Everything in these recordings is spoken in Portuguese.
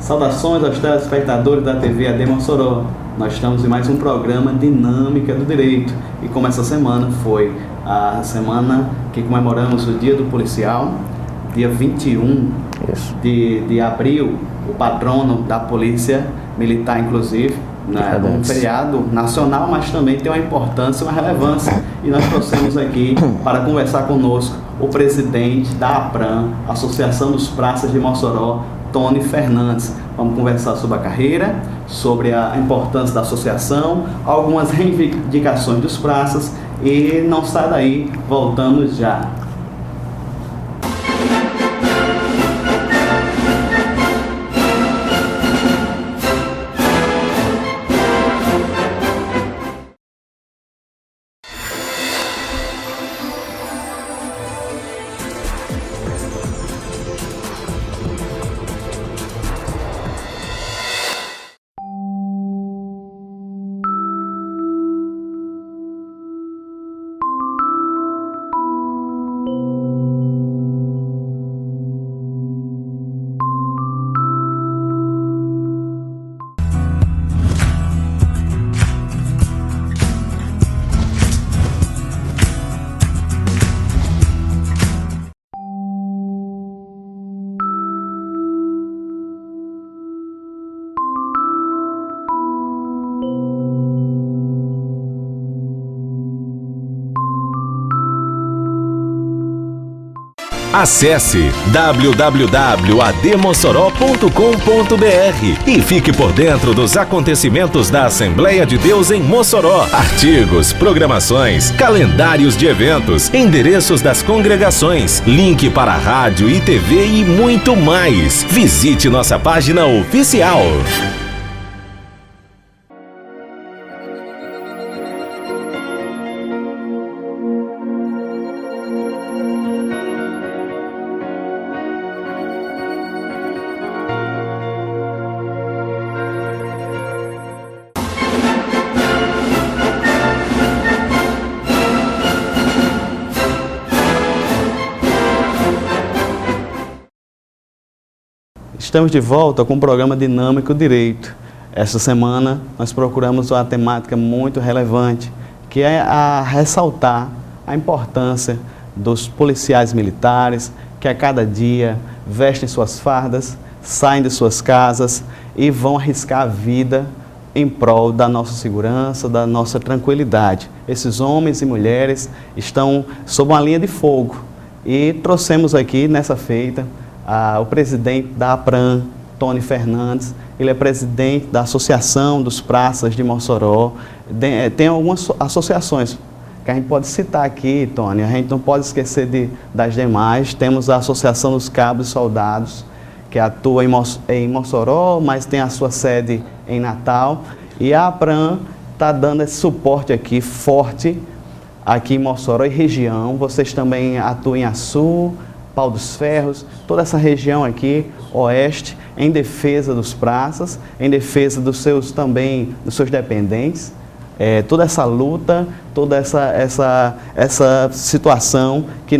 Saudações aos telespectadores da TV AD Mossoró. Nós estamos em mais um programa Dinâmica do Direito. E como essa semana foi a semana que comemoramos o Dia do Policial, dia 21 de abril, o patrono da Polícia Militar, inclusive, né, um feriado nacional, mas também tem uma importância, uma relevância. E nós trouxemos aqui para conversar conosco o presidente da APRAM, Associação dos Praças de Mossoró, Tony Fernandes. Vamos conversar sobre a carreira, sobre a importância da associação, algumas reivindicações dos praças e não sai daí, voltamos já. Acesse www.admossoró.com.br e fique por dentro dos acontecimentos da Assembleia de Deus em Mossoró. Artigos, programações, calendários de eventos, endereços das congregações, link para rádio e TV e muito mais. Visite nossa página oficial. Estamos de volta com o programa Dinâmico Direito. Esta semana nós procuramos uma temática muito relevante, que é a ressaltar a importância dos policiais militares, que a cada dia vestem suas fardas, saem de suas casas e vão arriscar a vida em prol da nossa segurança, da nossa tranquilidade. Esses homens e mulheres estão sob uma linha de fogo e trouxemos aqui nessa feita o presidente da APRAM, Tony Fernandes. Ele é presidente da Associação dos Praças de Mossoró. Tem algumas associações que a gente pode citar aqui, Tony, a gente não pode esquecer das demais. Temos a Associação dos Cabos e Soldados, que atua em Mossoró, mas tem a sua sede em Natal. E a APRAM está dando esse suporte aqui forte, aqui em Mossoró e região. Vocês também atuam em Açu, Pau dos Ferros, toda essa região aqui, oeste, em defesa dos praças, em defesa dos seus dependentes. Toda essa luta, toda essa situação que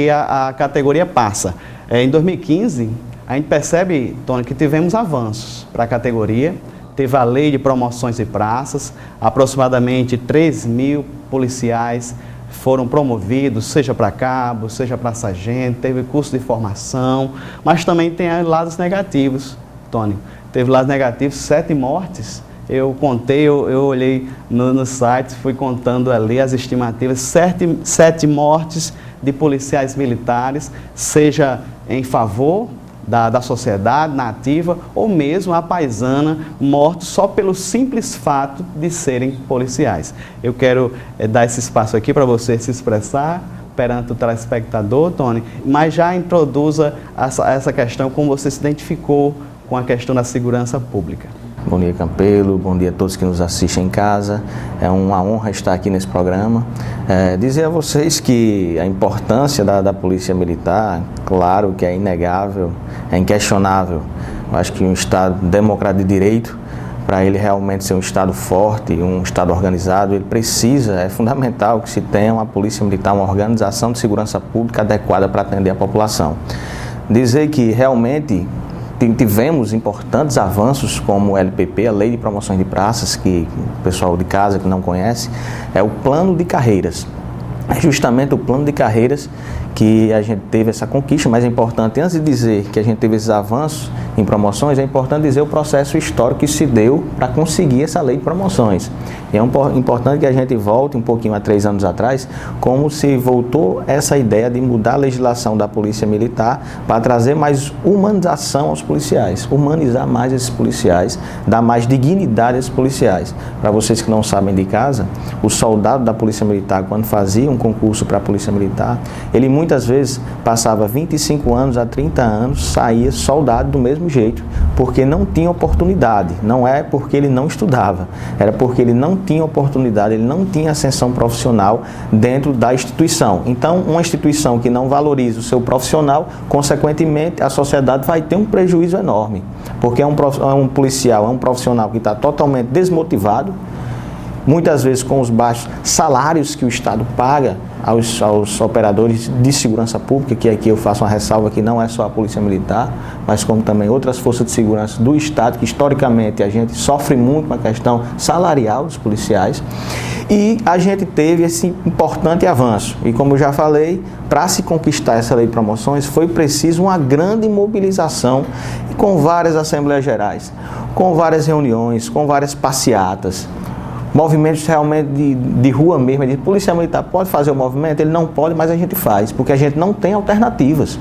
a categoria passa. Em 2015, a gente percebe, Tony, que tivemos avanços para a categoria. Teve a lei de promoções de praças, aproximadamente 3.000 policiais foram promovidos, seja para cabo, seja para sargento, teve curso de formação, mas também tem lados negativos, Tony. Teve lados negativos, 7 mortes. Eu contei, eu olhei no site, fui contando ali as estimativas, 7 mortes de policiais militares, seja em favor da sociedade nativa ou mesmo a paisana, mortos só pelo simples fato de serem policiais. Eu quero dar esse espaço aqui para você se expressar perante o telespectador, Tony, mas já introduza essa questão, como você se identificou com a questão da segurança pública. Bom dia, Campelo. Bom dia a todos que nos assistem em casa. É uma honra estar aqui nesse programa. Dizer a vocês que a importância da Polícia Militar, claro que é inegável, é inquestionável. Eu acho que um Estado democrático de direito, para ele realmente ser um Estado forte, um Estado organizado, ele precisa, é fundamental que se tenha uma Polícia Militar, uma organização de segurança pública adequada para atender a população. Dizer que realmente tivemos importantes avanços como o LPP, a Lei de Promoções de Praças, que o pessoal de casa que não conhece, é o plano de carreiras. É justamente o plano de carreiras que a gente teve essa conquista, mas é importante, antes de dizer que a gente teve esses avanços em promoções, é importante dizer o processo histórico que se deu para conseguir essa lei de promoções. E é importante que a gente volte um pouquinho a 3 anos atrás, como se voltou essa ideia de mudar a legislação da Polícia Militar para trazer mais humanização aos policiais, humanizar mais esses policiais, dar mais dignidade a esses policiais. Para vocês que não sabem de casa, o soldado da Polícia Militar, quando fazia um concurso para a Polícia Militar, ele muitas vezes passava 25 anos a 30 anos, saía soldado do mesmo jeito, porque não tinha oportunidade. Não é porque ele não estudava, era porque ele não tinha oportunidade, ele não tinha ascensão profissional dentro da instituição. Então, uma instituição que não valoriza o seu profissional, consequentemente, a sociedade vai ter um prejuízo enorme, porque é um policial, é um profissional que está totalmente desmotivado, muitas vezes com os baixos salários que o Estado paga aos operadores de segurança pública, que aqui eu faço uma ressalva que não é só a Polícia Militar, mas como também outras forças de segurança do Estado, que historicamente a gente sofre muito com a questão salarial dos policiais. E a gente teve esse importante avanço. E como eu já falei, para se conquistar essa lei de promoções, foi preciso uma grande mobilização com várias assembleias gerais, com várias reuniões, com várias passeatas, movimentos realmente de rua mesmo. De Polícia Militar pode fazer o movimento? Ele não pode, mas a gente faz, porque a gente não tem alternativas.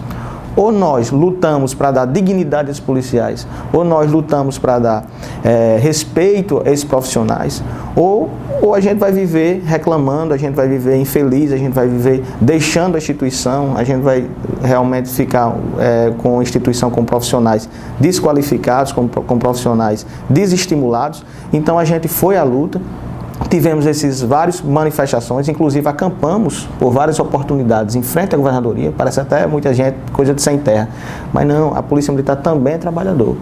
Ou nós lutamos para dar dignidade aos policiais, ou nós lutamos para dar respeito a esses profissionais, ou a gente vai viver reclamando, a gente vai viver infeliz, a gente vai viver deixando a instituição, a gente vai realmente ficar com a instituição, com profissionais desqualificados, com profissionais desestimulados. Então a gente foi à luta. Tivemos esses várias manifestações, inclusive acampamos por várias oportunidades em frente à governadoria. Parece até muita gente, coisa de sem terra, mas não, a Polícia Militar também é trabalhador.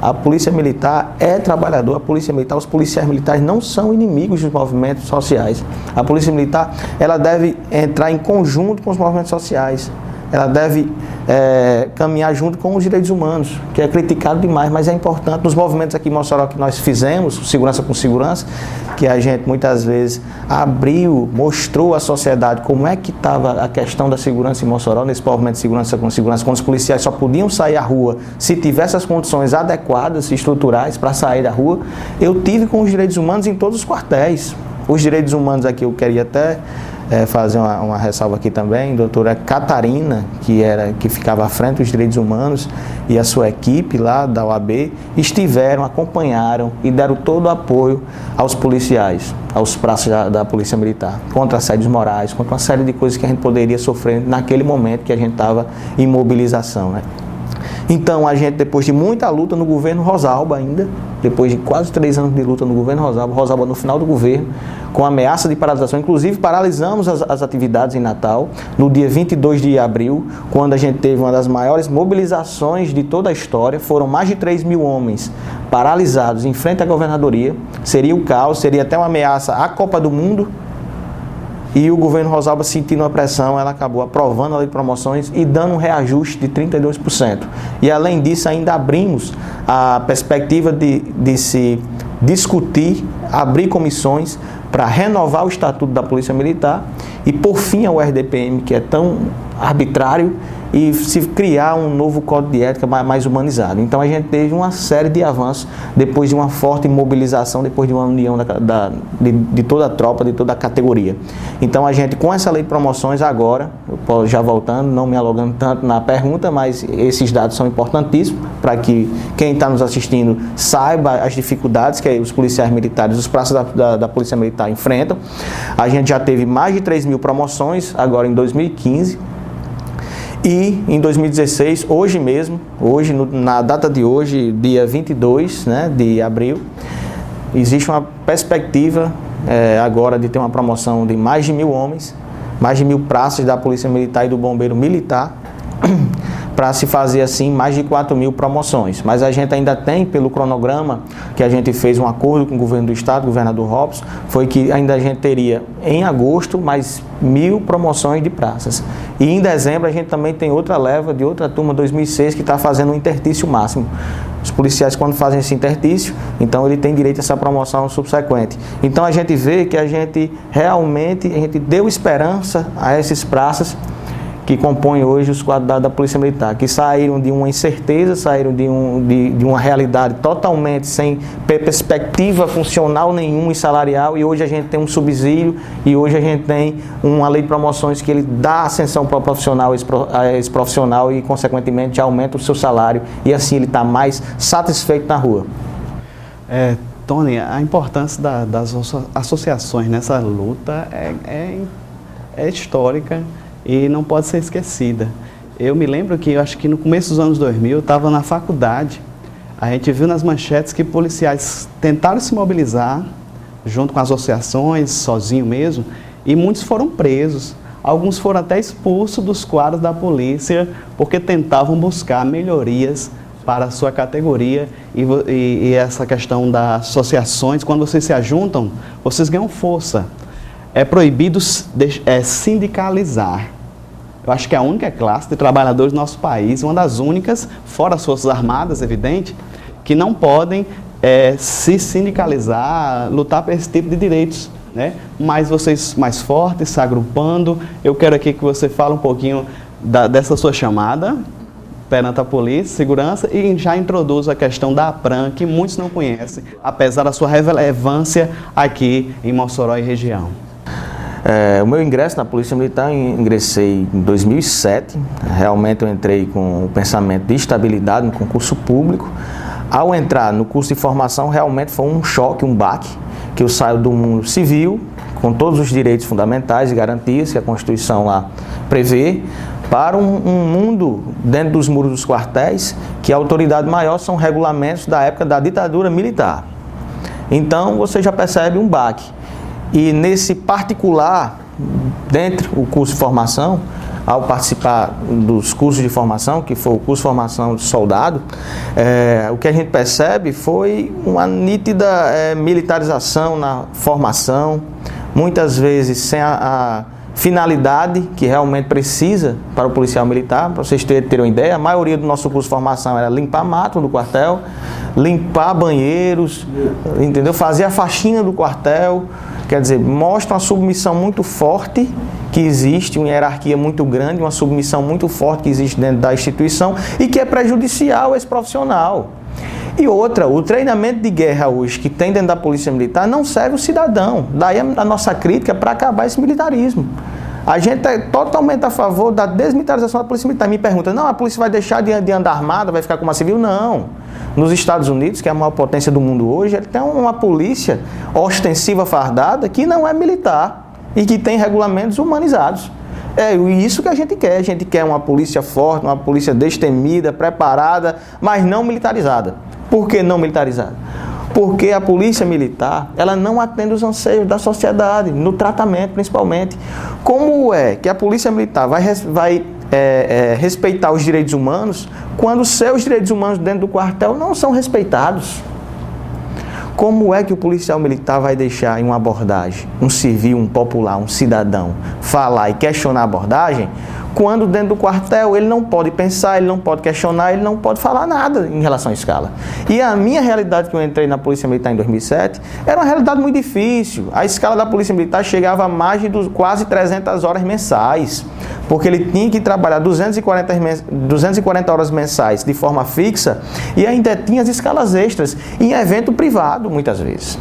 A Polícia Militar é trabalhador, a Polícia Militar, os policiais militares não são inimigos dos movimentos sociais. A Polícia Militar, ela deve entrar em conjunto com os movimentos sociais. Ela deve caminhar junto com os direitos humanos, que é criticado demais, mas é importante. Nos movimentos aqui em Mossoró que nós fizemos, Segurança com Segurança, que a gente muitas vezes abriu, mostrou à sociedade como é que estava a questão da segurança em Mossoró, nesse movimento de Segurança com Segurança, quando os policiais só podiam sair à rua se tivesse as condições adequadas e estruturais para sair da rua. Eu tive com os direitos humanos em todos os quartéis. Os direitos humanos aqui eu queria até fazer uma ressalva aqui também, doutora Catarina, que ficava à frente dos direitos humanos, e a sua equipe lá da OAB estiveram, acompanharam e deram todo o apoio aos policiais, aos praças da Polícia Militar, contra assédios morais, contra uma série de coisas que a gente poderia sofrer naquele momento que a gente estava em mobilização, né? Então, a gente, depois de muita luta no governo Rosalba ainda, depois de quase 3 anos de luta no governo Rosalba no final do governo, com ameaça de paralisação, inclusive paralisamos as atividades em Natal, no dia 22 de abril, quando a gente teve uma das maiores mobilizações de toda a história. Foram mais de 3 mil homens paralisados em frente à governadoria. Seria o caos, seria até uma ameaça à Copa do Mundo. E o governo Rosalba, sentindo a pressão, ela acabou aprovando a lei de promoções e dando um reajuste de 32%. E além disso, ainda abrimos a perspectiva de se discutir, abrir comissões para renovar o Estatuto da Polícia Militar e, por fim, ao RDPM, que é tão arbitrário, e se criar um novo código de ética mais humanizado. Então a gente teve uma série de avanços depois de uma forte mobilização, depois de uma união de toda a tropa, de toda a categoria. Então a gente, com essa lei de promoções agora, já voltando, não me alongando tanto na pergunta, mas esses dados são importantíssimos para que quem está nos assistindo saiba as dificuldades que os policiais militares, os praças da Polícia Militar enfrentam. A gente já teve mais de 3 mil promoções agora em 2015. E em 2016, hoje mesmo, na data de hoje, dia 22, né, de abril, existe uma perspectiva agora de ter uma promoção de mais de 1.000 homens, mais de 1.000 praças da Polícia Militar e do Bombeiro Militar, para se fazer assim mais de 4.000 promoções. Mas a gente ainda tem, pelo cronograma, que a gente fez um acordo com o governo do estado, o governador Robson, foi que ainda a gente teria em agosto mais 1.000 promoções de praças. E em dezembro a gente também tem outra leva de outra turma 2006 que está fazendo um intertício máximo. Os policiais, quando fazem esse intertício, então ele tem direito a essa promoção subsequente. Então a gente vê que a gente realmente deu esperança a esses praças que compõem hoje os quadros da Polícia Militar, que saíram de uma incerteza, saíram de uma realidade totalmente sem perspectiva funcional nenhuma e salarial, e hoje a gente tem um subsídio, e hoje a gente tem uma lei de promoções que ele dá ascensão para o profissional, a esse profissional, e consequentemente aumenta o seu salário, e assim ele está mais satisfeito na rua. Tony, a importância das associações nessa luta é histórica e não pode ser esquecida. Eu me lembro que, eu acho que no começo dos anos 2000, eu estava na faculdade, a gente viu nas manchetes que policiais tentaram se mobilizar, junto com as associações, sozinho mesmo, e muitos foram presos. Alguns foram até expulsos dos quadros da polícia, porque tentavam buscar melhorias para a sua categoria, e essa questão das associações, quando vocês se ajuntam, vocês ganham força. É proibido sindicalizar. Eu acho que é a única classe de trabalhadores do nosso país, uma das únicas, fora as Forças Armadas, evidente, que não podem se sindicalizar, lutar por esse tipo de direitos, né? Mas vocês mais fortes, se agrupando, eu quero aqui que você fale um pouquinho dessa sua chamada perante a polícia, segurança, e já introduz a questão da APRAM, que muitos não conhecem, apesar da sua relevância aqui em Mossoró e região. O meu ingresso na Polícia Militar, eu ingressei em 2007, realmente eu entrei com o pensamento de estabilidade no concurso público. Ao entrar no curso de formação, realmente foi um choque, um baque, que eu saio do mundo civil, com todos os direitos fundamentais e garantias que a Constituição lá prevê, para um mundo dentro dos muros dos quartéis, que a autoridade maior são regulamentos da época da ditadura militar. Então você já percebe um baque. E nesse particular, dentro do curso de formação, ao participar dos cursos de formação, que foi o curso de formação de soldado, o que a gente percebe foi uma nítida militarização na formação, muitas vezes sem a finalidade que realmente precisa para o policial militar. Para vocês terem uma ideia, a maioria do nosso curso de formação era limpar mato do quartel, limpar banheiros, entendeu? Fazer a faxina do quartel. Quer dizer, mostra uma submissão muito forte que existe, uma hierarquia muito grande, uma submissão muito forte que existe dentro da instituição e que é prejudicial a esse profissional. E outra, o treinamento de guerra hoje que tem dentro da Polícia Militar não serve o cidadão. Daí a nossa crítica para acabar esse militarismo. A gente é totalmente a favor da desmilitarização da Polícia Militar. Me pergunta, não, a polícia vai deixar de andar armada, vai ficar como a civil? Não. Nos Estados Unidos, que é a maior potência do mundo hoje, ele tem uma polícia ostensiva fardada que não é militar e que tem regulamentos humanizados. É isso que a gente quer uma polícia forte, uma polícia destemida, preparada, mas não militarizada. Por que não militarizada? Porque a polícia militar, ela não atende os anseios da sociedade, no tratamento principalmente. Como é que a polícia militar vai respeitar os direitos humanos quando os seus direitos humanos dentro do quartel não são respeitados? Como é que o policial militar vai deixar em uma abordagem, um civil, um popular, um cidadão, falar e questionar a abordagem, quando dentro do quartel ele não pode pensar, ele não pode questionar, ele não pode falar nada em relação à escala? E a minha realidade que eu entrei na Polícia Militar em 2007 era uma realidade muito difícil. A escala da Polícia Militar chegava a mais de quase 300 horas mensais, porque ele tinha que trabalhar 240 horas mensais de forma fixa e ainda tinha as escalas extras em evento privado, muitas vezes.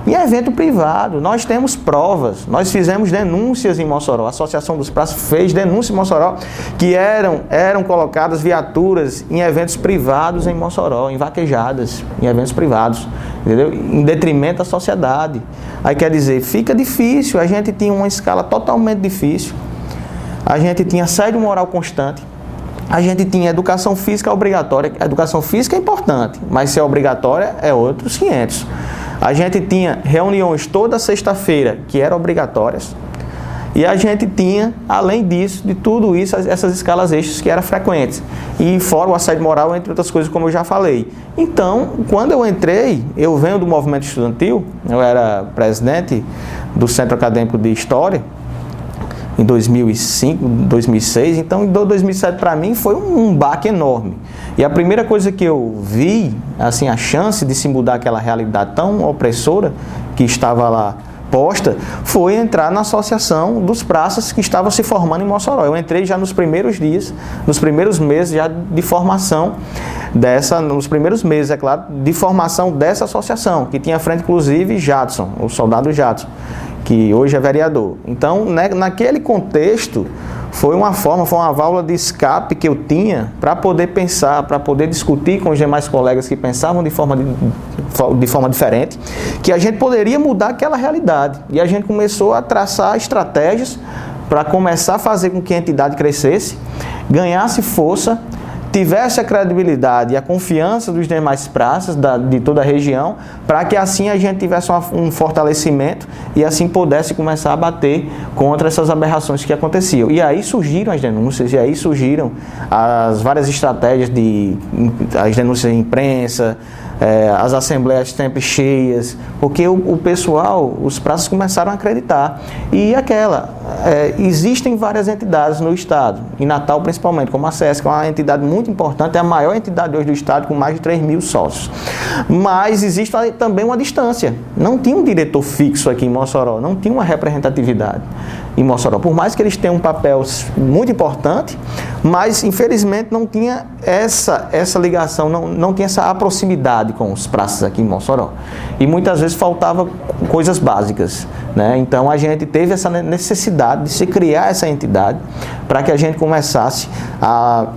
Em evento privado, nós temos provas, nós fizemos denúncias em Mossoró, a Associação dos Praças fez denúncia em Mossoró, que eram colocadas viaturas em eventos privados em Mossoró, em vaquejadas, em eventos privados, entendeu? Em detrimento da sociedade. Aí quer dizer, fica difícil, a gente tinha uma escala totalmente difícil, a gente tinha assédio moral constante, a gente tinha educação física obrigatória. A educação física é importante, mas se é obrigatória é outros 500. A gente tinha reuniões toda sexta-feira que eram obrigatórias. E a gente tinha, além disso, de tudo isso, essas escalas extras que eram frequentes. E fora o assédio moral, entre outras coisas, como eu já falei. Então, quando eu entrei, eu venho do movimento estudantil, eu era presidente do Centro Acadêmico de História, em 2005, 2006, então em 2007 para mim foi um baque enorme. E a primeira coisa que eu vi, assim, a chance de se mudar aquela realidade tão opressora que estava lá posta, foi entrar na associação dos praças que estava se formando em Mossoró. Eu entrei já nos primeiros dias, nos primeiros meses já de formação nos primeiros meses, é claro, de formação dessa associação, que tinha à frente inclusive Jadson, o soldado Jadson, que hoje é vereador. Então, naquele contexto, foi uma válvula de escape que eu tinha para poder pensar, para poder discutir com os demais colegas que pensavam de forma diferente, que a gente poderia mudar aquela realidade. E a gente começou a traçar estratégias para começar a fazer com que a entidade crescesse, ganhasse força, tivesse a credibilidade e a confiança dos demais praças de toda a região, para que assim a gente tivesse um fortalecimento e assim pudesse começar a bater contra essas aberrações que aconteciam. E aí surgiram as denúncias, e aí surgiram as várias estratégias as denúncias em imprensa, as assembleias sempre cheias, porque o pessoal, os praças começaram a acreditar. E existem várias entidades no estado, em Natal principalmente, como a SESC, que é uma entidade muito importante, é a maior entidade hoje do estado, com mais de 3.000 sócios. Mas existe também uma distância. Não tinha um diretor fixo aqui em Mossoró, não tinha uma representatividade em Mossoró. Por mais que eles tenham um papel muito importante, mas infelizmente não tinha essa ligação, não tinha essa proximidade com os praças aqui em Mossoró. E muitas vezes faltava coisas básicas, né? Então a gente teve essa necessidade de se criar essa entidade para que a gente começasse a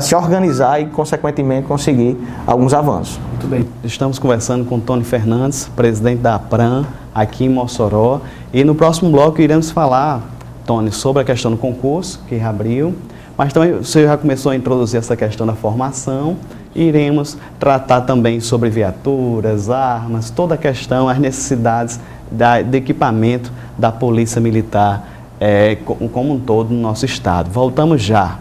se organizar e, consequentemente, conseguir alguns avanços. Muito bem. Estamos conversando com Tony Fernandes, presidente da APRAM, aqui em Mossoró. E no próximo bloco iremos falar, Tony, sobre a questão do concurso, que reabriu, mas também você já começou a introduzir essa questão da formação. Iremos tratar também sobre viaturas, armas, toda a questão, as necessidades de equipamento da Polícia Militar como um todo no nosso estado. Voltamos já.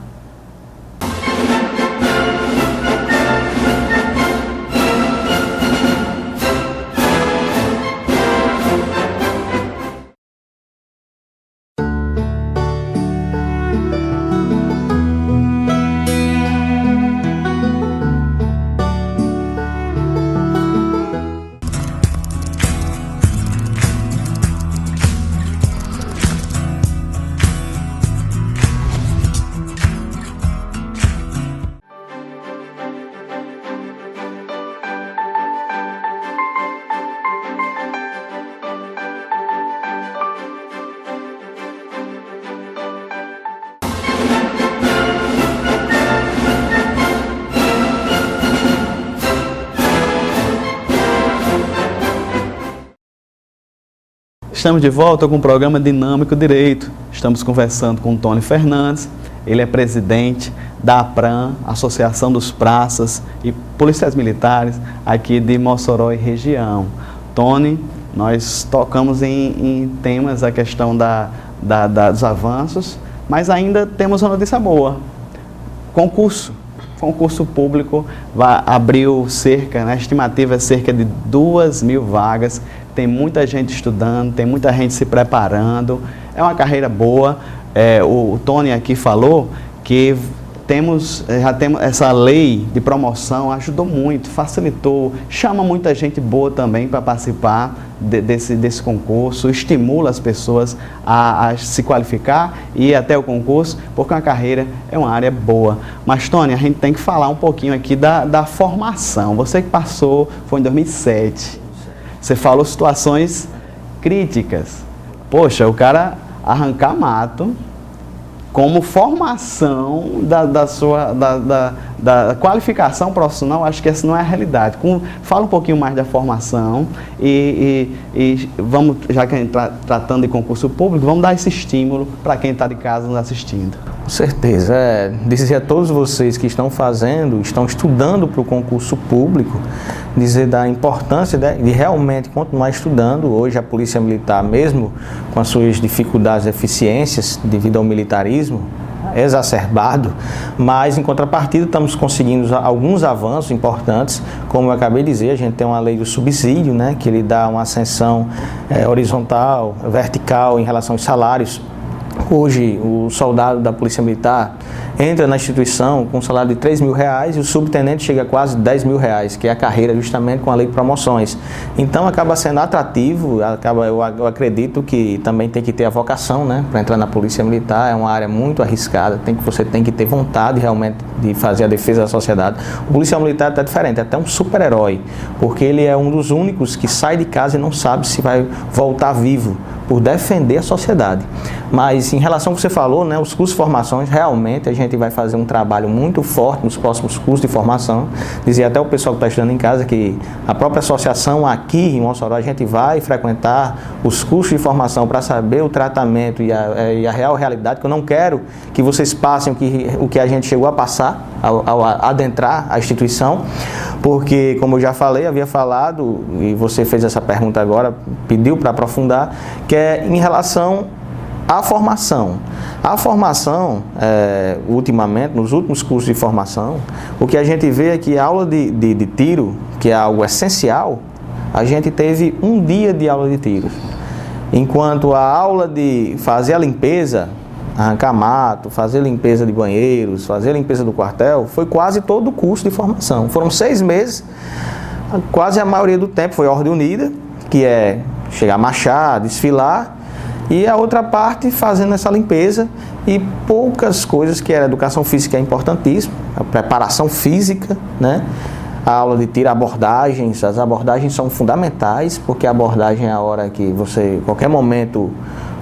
Estamos de volta com o programa Dinâmico Direito. Estamos conversando com o Tony Fernandes. Ele é presidente da APRAM, Associação dos Praças e Policiais Militares aqui de Mossoró e região. Tony, nós tocamos em temas, a questão dos avanços, mas ainda temos uma notícia boa. Concurso público abriu a estimativa é cerca de 2.000 vagas. Tem muita gente estudando, tem muita gente se preparando, é uma carreira boa. O Tony aqui falou que já temos essa lei de promoção, ajudou muito, facilitou, chama muita gente boa também para participar desse concurso, estimula as pessoas a se qualificar e ir até o concurso, porque a carreira é uma área boa. Mas, Tony, a gente tem que falar um pouquinho aqui da formação. Você que passou, foi em 2007. Você falou situações críticas. Poxa, o cara arrancar mato como formação da qualificação profissional, acho que essa não é a realidade. Fala um pouquinho mais da formação e vamos, já que a gente está tratando de concurso público, vamos dar esse estímulo para quem está de casa nos assistindo. Com certeza. Dizer a todos vocês que estão estudando para o concurso público, dizer da importância de realmente continuar estudando. Hoje a Polícia Militar, mesmo com as suas dificuldades e deficiências devido ao militarismo exacerbado, mas em contrapartida estamos conseguindo alguns avanços importantes, como eu acabei de dizer, a gente tem uma lei do subsídio, né, que ele dá uma ascensão horizontal, vertical em relação aos salários. Hoje o soldado da Polícia Militar entra na instituição com um salário de R$3.000 e o subtenente chega a quase R$10.000, que é a carreira justamente com a lei de promoções. Então acaba sendo atrativo, eu acredito que também tem que ter a vocação, né, para entrar na Polícia Militar. É uma área muito arriscada, você tem que ter vontade realmente de fazer a defesa da sociedade. O policial militar é diferente, é até um super-herói, porque ele é um dos únicos que sai de casa e não sabe se vai voltar vivo, por defender a sociedade. Mas em relação ao que você falou, né, os cursos de formações, realmente a gente vai fazer um trabalho muito forte nos próximos cursos de formação. Dizia até o pessoal que está estudando em casa que a própria associação aqui em Mossoró, a gente vai frequentar os cursos de formação para saber o tratamento e a real realidade, que eu não quero que vocês passem o que a gente chegou a passar ao adentrar a instituição, porque, como eu já falei, havia falado, e você fez essa pergunta agora, pediu para aprofundar, que é em relação à formação. A formação, ultimamente, nos últimos cursos de formação, o que a gente vê é que a aula de tiro, que é algo essencial, a gente teve um dia de aula de tiro. Enquanto a aula de fazer a limpeza, arrancar mato, fazer limpeza de banheiros, fazer limpeza do quartel, foi quase todo o curso de formação. Foram 6 meses, quase a maioria do tempo foi ordem unida, que é chegar a marchar, desfilar, e a outra parte fazendo essa limpeza e poucas coisas que era educação física é importantíssima, a preparação física, né? A aula de tiro, abordagens, as abordagens são fundamentais, porque a abordagem é a hora que você, em qualquer momento,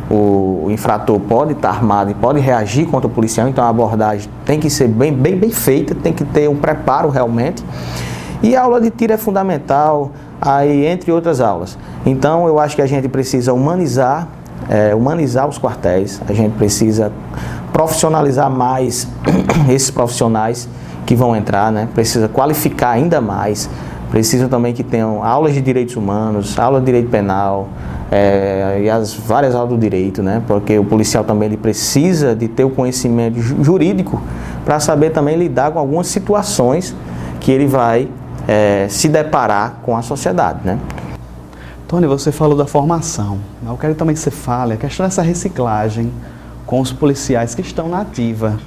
o infrator pode estar armado e pode reagir contra o policial, então a abordagem tem que ser bem feita, tem que ter um preparo realmente. E a aula de tiro é fundamental, aí, entre outras aulas. Então eu acho que a gente precisa humanizar os quartéis, a gente precisa profissionalizar mais esses profissionais que vão entrar, né? Precisa qualificar ainda mais, precisa também que tenham aulas de direitos humanos, aula de direito penal, e as várias aulas do direito, né? Porque o policial também ele precisa de ter o conhecimento jurídico para saber também lidar com algumas situações que ele vai se deparar com a sociedade, né? Tony, você falou da formação, mas eu quero também que você fale a questão dessa reciclagem com os policiais que estão na ativa.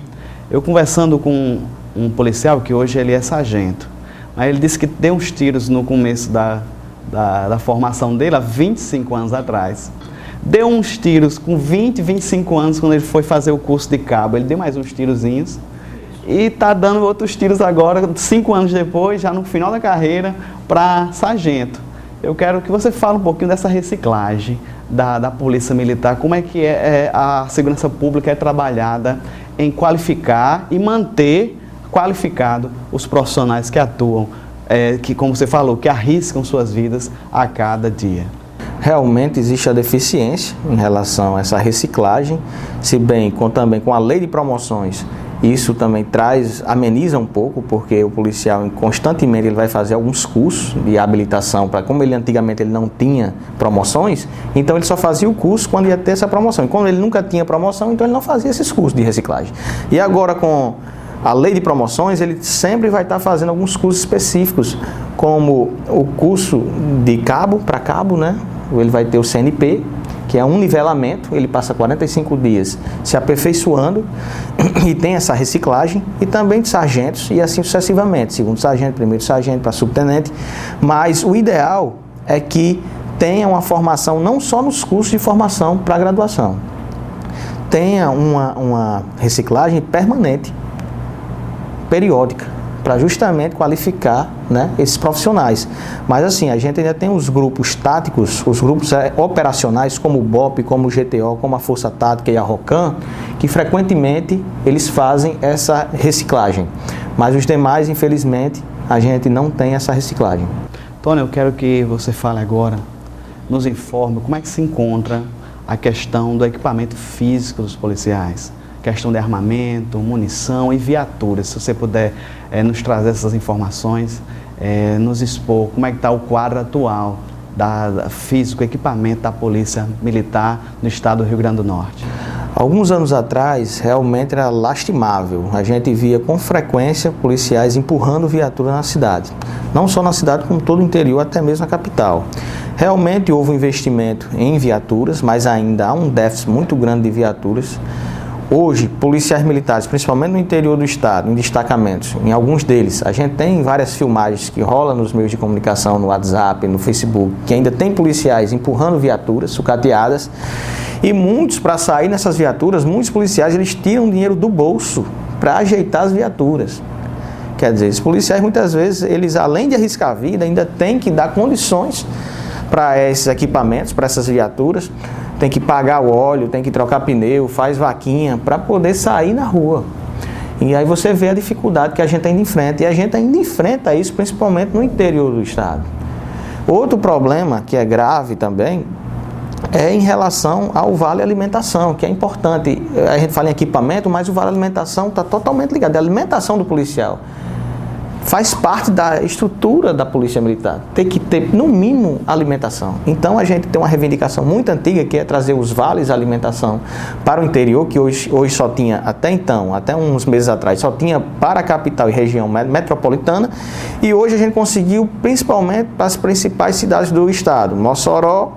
Eu conversando com um policial que hoje ele é sargento, mas ele disse que deu uns tiros no começo da formação dele, há 25 anos atrás. Deu uns tiros com 20, 25 anos, quando ele foi fazer o curso de cabo, ele deu mais uns tirozinhos. E está dando outros tiros agora, 5 anos depois, já no final da carreira, para sargento. Eu quero que você fale um pouquinho dessa reciclagem da Polícia Militar, como é que a segurança pública é trabalhada em qualificar e manter qualificado os profissionais que atuam, que, como você falou, que arriscam suas vidas a cada dia. Realmente existe a deficiência em relação a essa reciclagem, se bem também com a lei de promoções. Isso também ameniza um pouco, porque o policial constantemente ele vai fazer alguns cursos de habilitação, como ele antigamente ele não tinha promoções, então ele só fazia o curso quando ia ter essa promoção. E como ele nunca tinha promoção, então ele não fazia esses cursos de reciclagem. E agora com a lei de promoções, ele sempre vai estar fazendo alguns cursos específicos, como o curso de cabo para cabo, né? Ele vai ter o CNP, que é um nivelamento, ele passa 45 dias se aperfeiçoando e tem essa reciclagem, e também de sargentos e assim sucessivamente, segundo sargento, primeiro sargento para subtenente, mas o ideal é que tenha uma formação não só nos cursos de formação para graduação, tenha uma reciclagem permanente, periódica, para justamente qualificar, né, esses profissionais. Mas assim, a gente ainda tem os grupos táticos, os grupos operacionais, como o BOP, como o GTO, como a Força Tática e a ROCAM, que frequentemente eles fazem essa reciclagem. Mas os demais, infelizmente, a gente não tem essa reciclagem. Tony, eu quero que você fale agora, nos informe como é que se encontra a questão do equipamento físico dos policiais. questão de armamento, munição e viaturas. Se você puder nos trazer essas informações, nos expor como é que está o quadro atual da físico, equipamento da Polícia Militar no estado do Rio Grande do Norte. Alguns anos atrás, realmente era lastimável. A gente via com frequência policiais empurrando viatura na cidade. Não só na cidade, como todo o interior, até mesmo na capital. Realmente houve um investimento em viaturas, mas ainda há um déficit muito grande de viaturas. Hoje, policiais militares, principalmente no interior do estado, em destacamentos, em alguns deles, a gente tem várias filmagens que rolam nos meios de comunicação, no WhatsApp, no Facebook, que ainda tem policiais empurrando viaturas, sucateadas, e muitos, para sair nessas viaturas, muitos policiais, eles tiram dinheiro do bolso para ajeitar as viaturas. Quer dizer, os policiais, muitas vezes, eles, além de arriscar a vida, ainda têm que dar condições para esses equipamentos, para essas viaturas, tem que pagar o óleo, tem que trocar pneu, faz vaquinha para poder sair na rua. E aí você vê a dificuldade que a gente ainda enfrenta, e a gente ainda enfrenta isso principalmente no interior do estado. Outro problema que é grave também é em relação ao vale alimentação, que é importante. A gente fala em equipamento, mas o vale alimentação está totalmente ligado. A alimentação do policial faz parte da estrutura da Polícia Militar. Tem que ter, no mínimo, alimentação. Então, a gente tem uma reivindicação muito antiga, que é trazer os vales alimentação para o interior, que hoje só tinha, até então, até uns meses atrás, só tinha para a capital e região metropolitana, e hoje a gente conseguiu, principalmente, para as principais cidades do estado. Mossoró,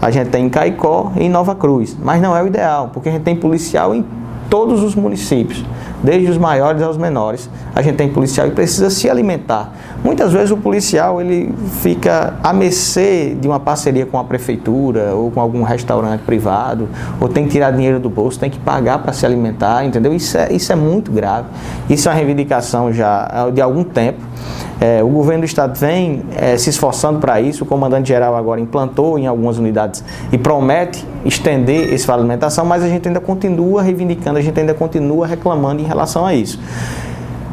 a gente tem em Caicó e em Nova Cruz, mas não é o ideal, porque a gente tem policial em todos os municípios, desde os maiores aos menores. A gente tem policial e precisa se alimentar. Muitas vezes o policial ele fica à mercê de uma parceria com a prefeitura ou com algum restaurante privado, ou tem que tirar dinheiro do bolso, tem que pagar para se alimentar, entendeu? Isso é muito grave. Isso é uma reivindicação já de algum tempo. O governo do estado vem se esforçando para isso. O comandante-geral agora implantou em algumas unidades e promete estender esse vale alimentação, mas a gente ainda continua reivindicando, a gente ainda continua reclamando em relação a isso.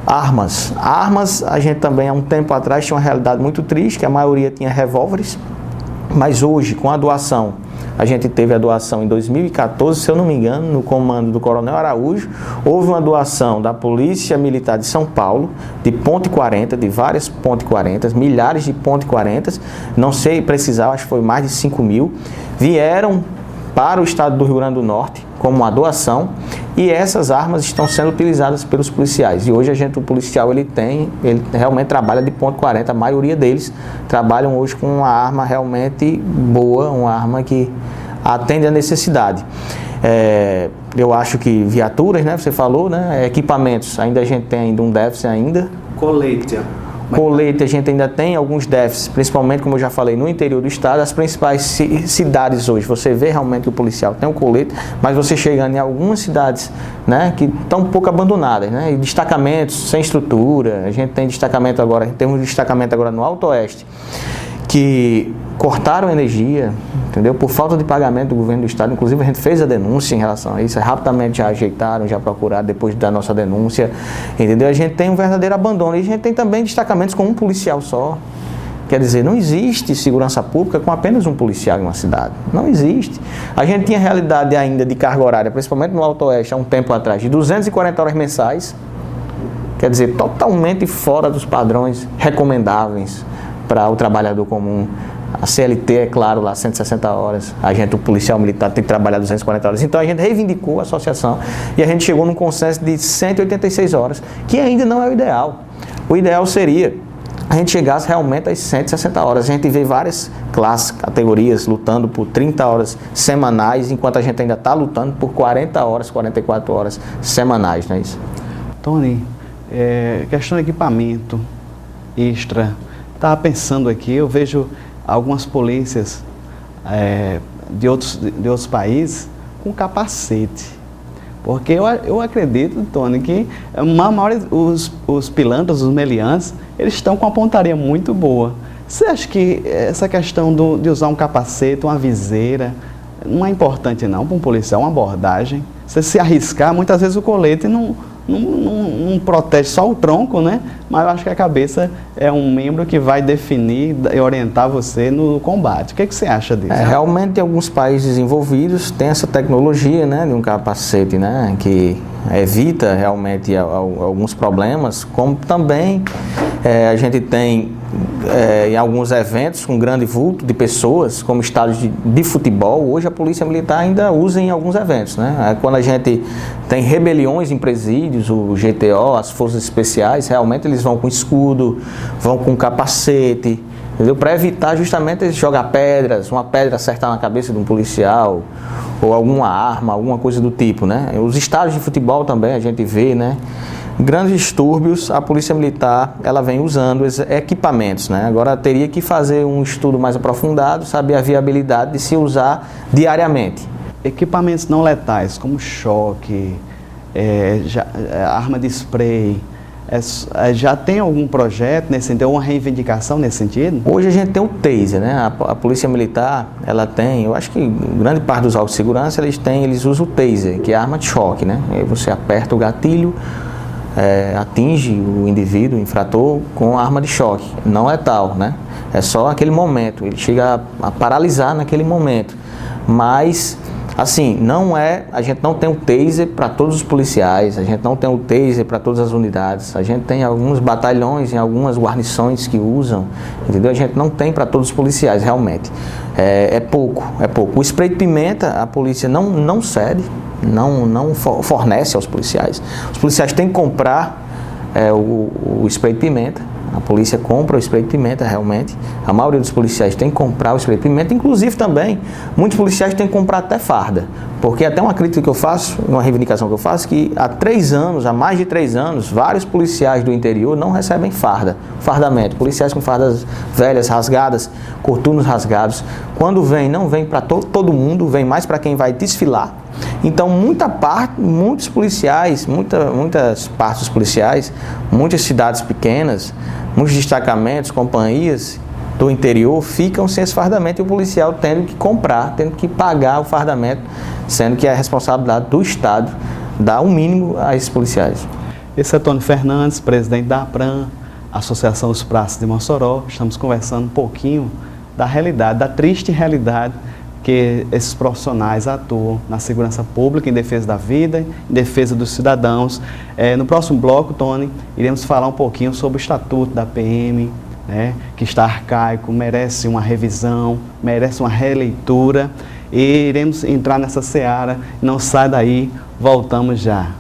Armas, a gente também há um tempo atrás tinha uma realidade muito triste, que a maioria tinha revólveres, mas hoje com a doação, a gente teve a doação em 2014, se eu não me engano, no comando do Coronel Araújo, houve uma doação da Polícia Militar de São Paulo, de ponto .40, de várias ponto .40, milhares de ponto .40, não sei precisar, acho que foi mais de 5 mil, vieram para o estado do Rio Grande do Norte como uma doação, e essas armas estão sendo utilizadas pelos policiais. E hoje o policial ele realmente trabalha de ponto .40, a maioria deles trabalham hoje com uma arma realmente boa, uma arma que atende à necessidade. Eu acho que viaturas, né, você falou, né, equipamentos, ainda a gente tem ainda um déficit ainda. Colete, a gente ainda tem alguns déficits, principalmente, como eu já falei, no interior do estado. As principais cidades hoje, você vê realmente que o policial tem um colete, mas você chegando em algumas cidades, né, que estão um pouco abandonadas, né, e destacamentos sem estrutura. A gente tem destacamento agora, temos um destacamento agora no Alto Oeste, que cortaram energia, entendeu? Por falta de pagamento do governo do estado. Inclusive a gente fez a denúncia em relação a isso, rapidamente já ajeitaram, já procuraram depois da nossa denúncia, entendeu? A gente tem um verdadeiro abandono, e a gente tem também destacamentos com um policial só. Quer dizer, não existe segurança pública com apenas um policial em uma cidade, não existe. A gente tinha realidade ainda de carga horária, principalmente no Alto Oeste, há um tempo atrás, de 240 horas mensais, quer dizer, totalmente fora dos padrões recomendáveis para o trabalhador comum. A CLT, é claro, lá 160 horas, o policial militar tem que trabalhar 240 horas. Então a gente reivindicou a associação e a gente chegou num consenso de 186 horas, que ainda não é o ideal. O ideal seria a gente chegasse realmente às 160 horas. A gente vê várias classes, categorias lutando por 30 horas semanais, enquanto a gente ainda está lutando por 40 horas, 44 horas semanais, não é isso? Tony, questão de equipamento extra, estava pensando aqui, eu vejo algumas polícias de outros países com capacete. Porque eu acredito, Tony, que a maioria, os pilantras, os meliantes, eles estão com uma pontaria muito boa. Você acha que essa questão de usar um capacete, uma viseira, não é importante não para um policial, uma abordagem? Você se arriscar, muitas vezes o colete não protege só o tronco, né? Mas eu acho que a cabeça é um membro que vai definir e orientar você no combate. O que você acha disso? Realmente, alguns países desenvolvidos têm essa tecnologia, né, de um capacete, né, que evita realmente alguns problemas, como também a gente tem em alguns eventos com grande vulto de pessoas, como estádios de futebol. Hoje a Polícia Militar ainda usa em alguns eventos, né? Quando a gente tem rebeliões em presídios, o GTO, as Forças Especiais, realmente eles vão com escudo, vão com capacete, entendeu? Para evitar justamente eles jogar pedras, uma pedra acertar na cabeça de um policial, ou alguma arma, alguma coisa do tipo, né? Os estádios de futebol também a gente vê, né? Grandes distúrbios, a Polícia Militar ela vem usando equipamentos, né? Agora teria que fazer um estudo mais aprofundado, saber a viabilidade de se usar diariamente. Equipamentos não letais, como choque, arma de spray, já tem algum projeto nesse sentido, uma reivindicação nesse sentido? Hoje a gente tem o taser, né? A Polícia Militar, ela tem, eu acho que grande parte dos órgãos de segurança, eles usam o taser, que é a arma de choque, né? Aí você aperta o gatilho, atinge o indivíduo, o infrator, com arma de choque, não letal, né? É só aquele momento, ele chega a paralisar naquele momento, mas assim, a gente não tem um taser para todos os policiais, a gente não tem um taser para todas as unidades, a gente tem alguns batalhões em algumas guarnições que usam, entendeu? A gente não tem para todos os policiais, realmente. É pouco. O spray de pimenta, a polícia não cede, não fornece aos policiais. Os policiais têm que comprar o spray de pimenta. A polícia compra o spray de pimenta, realmente. A maioria dos policiais tem que comprar o spray de pimenta. Inclusive também, muitos policiais têm que comprar até farda. Porque até uma crítica que eu faço, uma reivindicação que eu faço, que há mais de 3 anos, vários policiais do interior não recebem fardamento. Policiais com fardas velhas, rasgadas, coturnos rasgados. Quando vem, não vem para todo mundo, vem mais para quem vai desfilar. Então, muitos policiais, muitas partes dos policiais, muitas cidades pequenas, muitos destacamentos, companhias do interior ficam sem esse fardamento e o policial tendo que comprar, tendo que pagar o fardamento, sendo que é a responsabilidade do Estado dar o mínimo a esses policiais. Esse é Tony Fernandes, presidente da APRAM, Associação dos Praças de Mossoró. Estamos conversando um pouquinho da realidade, da triste realidade que esses profissionais atuam na segurança pública, em defesa da vida, em defesa dos cidadãos. No próximo bloco, Tony, iremos falar um pouquinho sobre o Estatuto da PM, né, que está arcaico, merece uma revisão, merece uma releitura, e iremos entrar nessa seara. Não sai daí, voltamos já.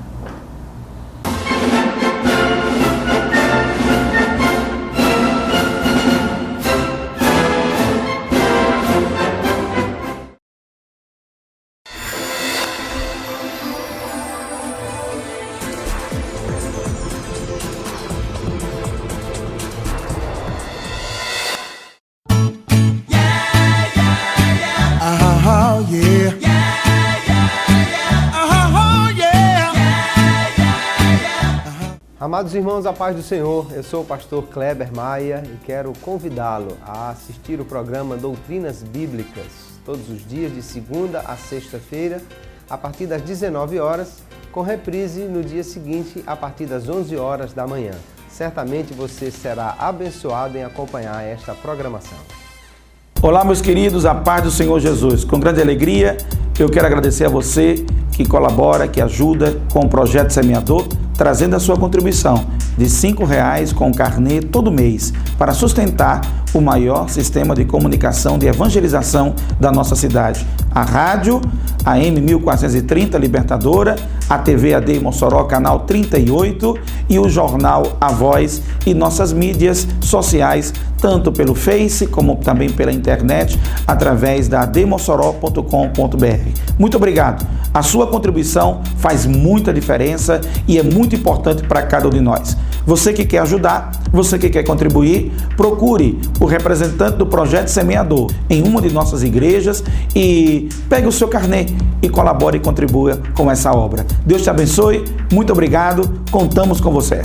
Amados irmãos, a paz do Senhor, eu sou o pastor Kleber Maia e quero convidá-lo a assistir o programa Doutrinas Bíblicas, todos os dias de segunda a sexta-feira, a partir das 19 horas, com reprise no dia seguinte, a partir das 11 horas da manhã. Certamente você será abençoado em acompanhar esta programação. Olá, meus queridos, a paz do Senhor Jesus. Com grande alegria, eu quero agradecer a você que colabora, que ajuda com o Projeto Semeador, trazendo a sua contribuição de R$ 5,00 com carnê todo mês para sustentar o maior sistema de comunicação de evangelização da nossa cidade. A rádio AM 1430 Libertadora, a TV AD Mossoró, canal 38 e o jornal A Voz e nossas mídias sociais, tanto pelo Face como também pela internet, através da admossoró.com.br. Muito obrigado. A sua contribuição faz muita diferença e é muito importante para cada um de nós. Você que quer ajudar, você que quer contribuir, procure o representante do Projeto Semeador em uma de nossas igrejas e pegue o seu carnê e colabore e contribua com essa obra. Deus te abençoe, muito obrigado, contamos com você.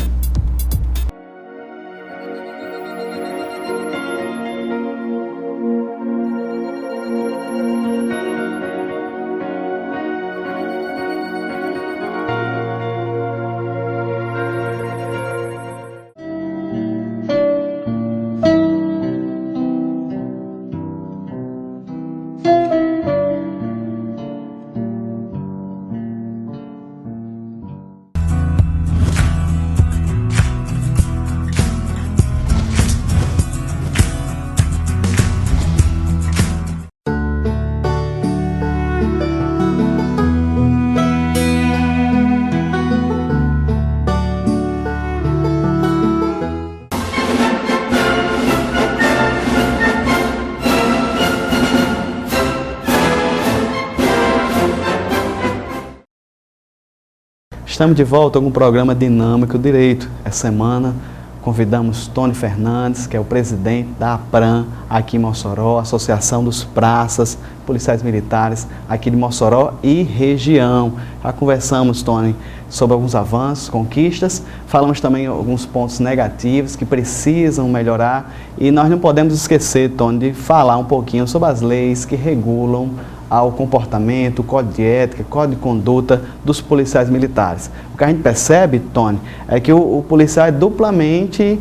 Estamos de volta com o programa Dinâmico Direito. Essa semana convidamos Tony Fernandes, que é o presidente da APRAM aqui em Mossoró, Associação dos Praças, Policiais Militares aqui de Mossoró e região. Já conversamos, Tony, sobre alguns avanços, conquistas, falamos também alguns pontos negativos que precisam melhorar e nós não podemos esquecer, Tony, de falar um pouquinho sobre as leis que regulam ao comportamento, o código de ética, código de conduta dos policiais militares. O que a gente percebe, Tony, é que o policial é duplamente,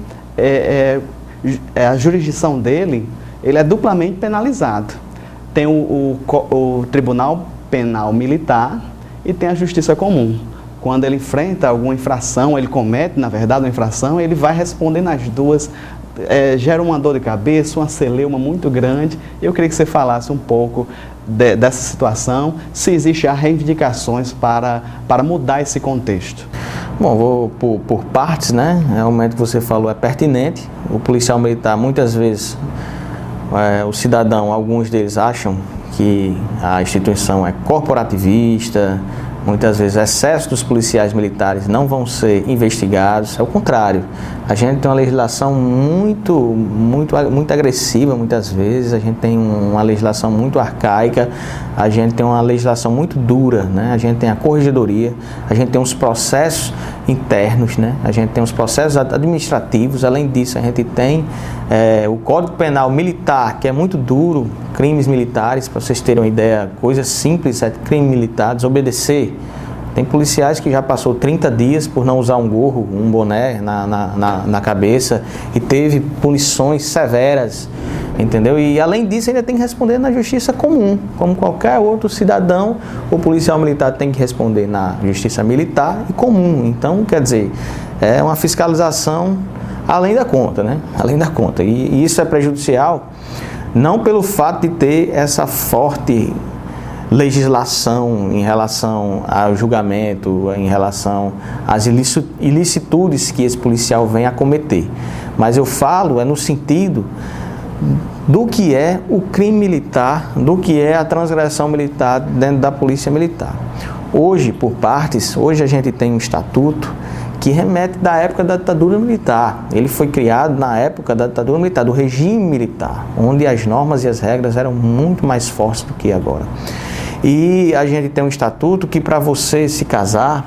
a jurisdição dele, ele é duplamente penalizado. Tem o Tribunal Penal Militar e tem a Justiça Comum. Quando ele enfrenta alguma infração, ele comete, na verdade, uma infração, ele vai responder nas duas, gera uma dor de cabeça, uma celeuma muito grande. Eu queria que você falasse um pouco dessa situação, se existem reivindicações para mudar esse contexto. Bom, vou por partes, né? Realmente você falou é pertinente. O policial militar, muitas vezes, o cidadão, alguns deles acham que a instituição é corporativista, muitas vezes excessos dos policiais militares não vão ser investigados. É o contrário. A gente tem uma legislação muito agressiva muitas vezes, a gente tem uma legislação muito arcaica, a gente tem uma legislação muito dura, né? A gente tem a corregedoria, a gente tem os processos internos, né? A gente tem os processos administrativos, além disso a gente tem o Código Penal Militar, que é muito duro, crimes militares, para vocês terem uma ideia, coisa simples, crime militar, desobedecer. Tem policiais que já passou 30 dias por não usar um gorro, um boné na cabeça e teve punições severas, entendeu? E além disso ainda tem que responder na justiça comum, como qualquer outro cidadão, o policial militar tem que responder na justiça militar e comum. Então, quer dizer, é uma fiscalização além da conta, né? Além da conta. E isso é prejudicial não pelo fato de ter essa forte legislação em relação ao julgamento, em relação às ilicitudes que esse policial vem a cometer. Mas eu falo no sentido do que é o crime militar, do que é a transgressão militar dentro da polícia militar. Hoje, por partes, hoje a gente tem um estatuto que remete da época da ditadura militar. Ele foi criado na época da ditadura militar, do regime militar, onde as normas e as regras eram muito mais fortes do que agora. E a gente tem um estatuto que para você se casar,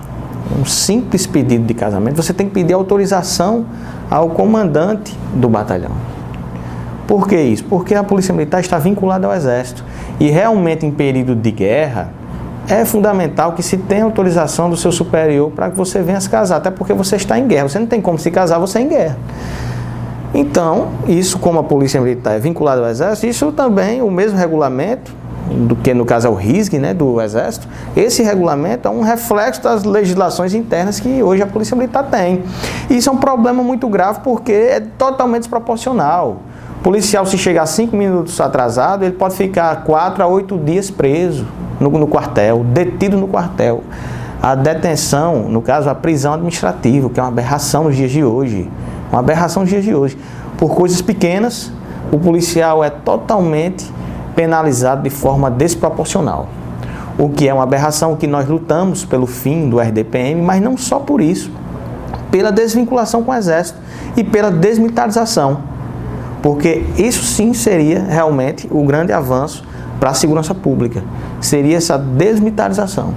um simples pedido de casamento, você tem que pedir autorização ao comandante do batalhão. Por que isso? Porque a polícia militar está vinculada ao exército. E realmente em período de guerra, é fundamental que se tenha autorização do seu superior para que você venha se casar, até porque você está em guerra. Você não tem como se casar, você é em guerra. Então, isso como a polícia militar é vinculada ao exército, isso também, o mesmo regulamento, do que no caso é o RISG, né, do Exército, esse regulamento é um reflexo das legislações internas que hoje a Polícia Militar tem. E isso é um problema muito grave porque é totalmente desproporcional. O policial, se chegar 5 minutos atrasado, ele pode ficar 4 a 8 dias preso no quartel, detido no quartel. A detenção, no caso a prisão administrativa, que é uma aberração nos dias de hoje, uma aberração nos dias de hoje. Por coisas pequenas, o policial é totalmente penalizado de forma desproporcional, o que é uma aberração, que nós lutamos pelo fim do RDPM, mas não só por isso, pela desvinculação com o Exército e pela desmilitarização, porque isso sim seria realmente o grande avanço para a segurança pública, seria essa desmilitarização,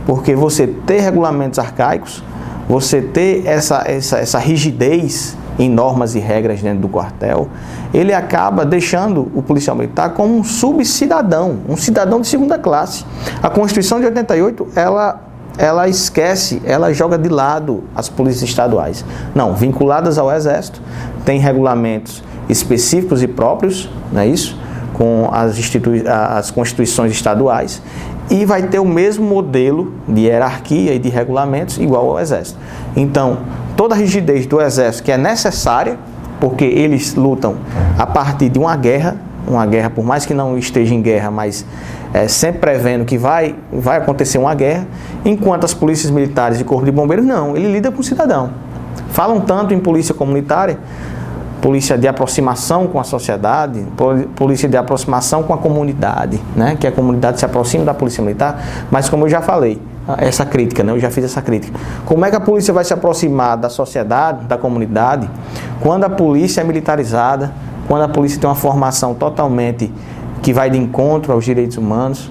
porque você ter regulamentos arcaicos, você ter essa rigidez em normas e regras dentro do quartel, ele acaba deixando o policial militar como um subcidadão, um cidadão de segunda classe. A Constituição de 88, ela esquece, ela joga de lado as polícias estaduais. Não, vinculadas ao Exército, tem regulamentos específicos e próprios, não é isso? Com as constituições estaduais, e vai ter o mesmo modelo de hierarquia e de regulamentos igual ao Exército. Então, toda a rigidez do Exército, que é necessária, porque eles lutam a partir de uma guerra por mais que não esteja em guerra, mas sempre prevendo que vai acontecer uma guerra, enquanto as polícias militares e corpo de bombeiros não, ele lida com o cidadão. Falam tanto em polícia comunitária, polícia de aproximação com a sociedade, polícia de aproximação com a comunidade, né? Que a comunidade se aproxima da polícia militar, mas como eu já falei, essa crítica, né? Eu já fiz essa crítica. Como é que a polícia vai se aproximar da sociedade, da comunidade, quando a polícia é militarizada, quando a polícia tem uma formação totalmente que vai de encontro aos direitos humanos?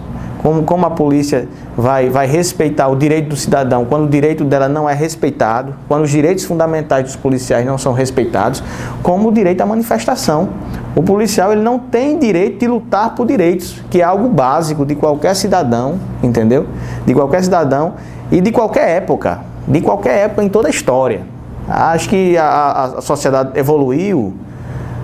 Como a polícia vai respeitar o direito do cidadão quando o direito dela não é respeitado, quando os direitos fundamentais dos policiais não são respeitados, como o direito à manifestação. O policial ele não tem direito de lutar por direitos, que é algo básico de qualquer cidadão, entendeu? De qualquer cidadão e de qualquer época em toda a história. Acho que a sociedade evoluiu.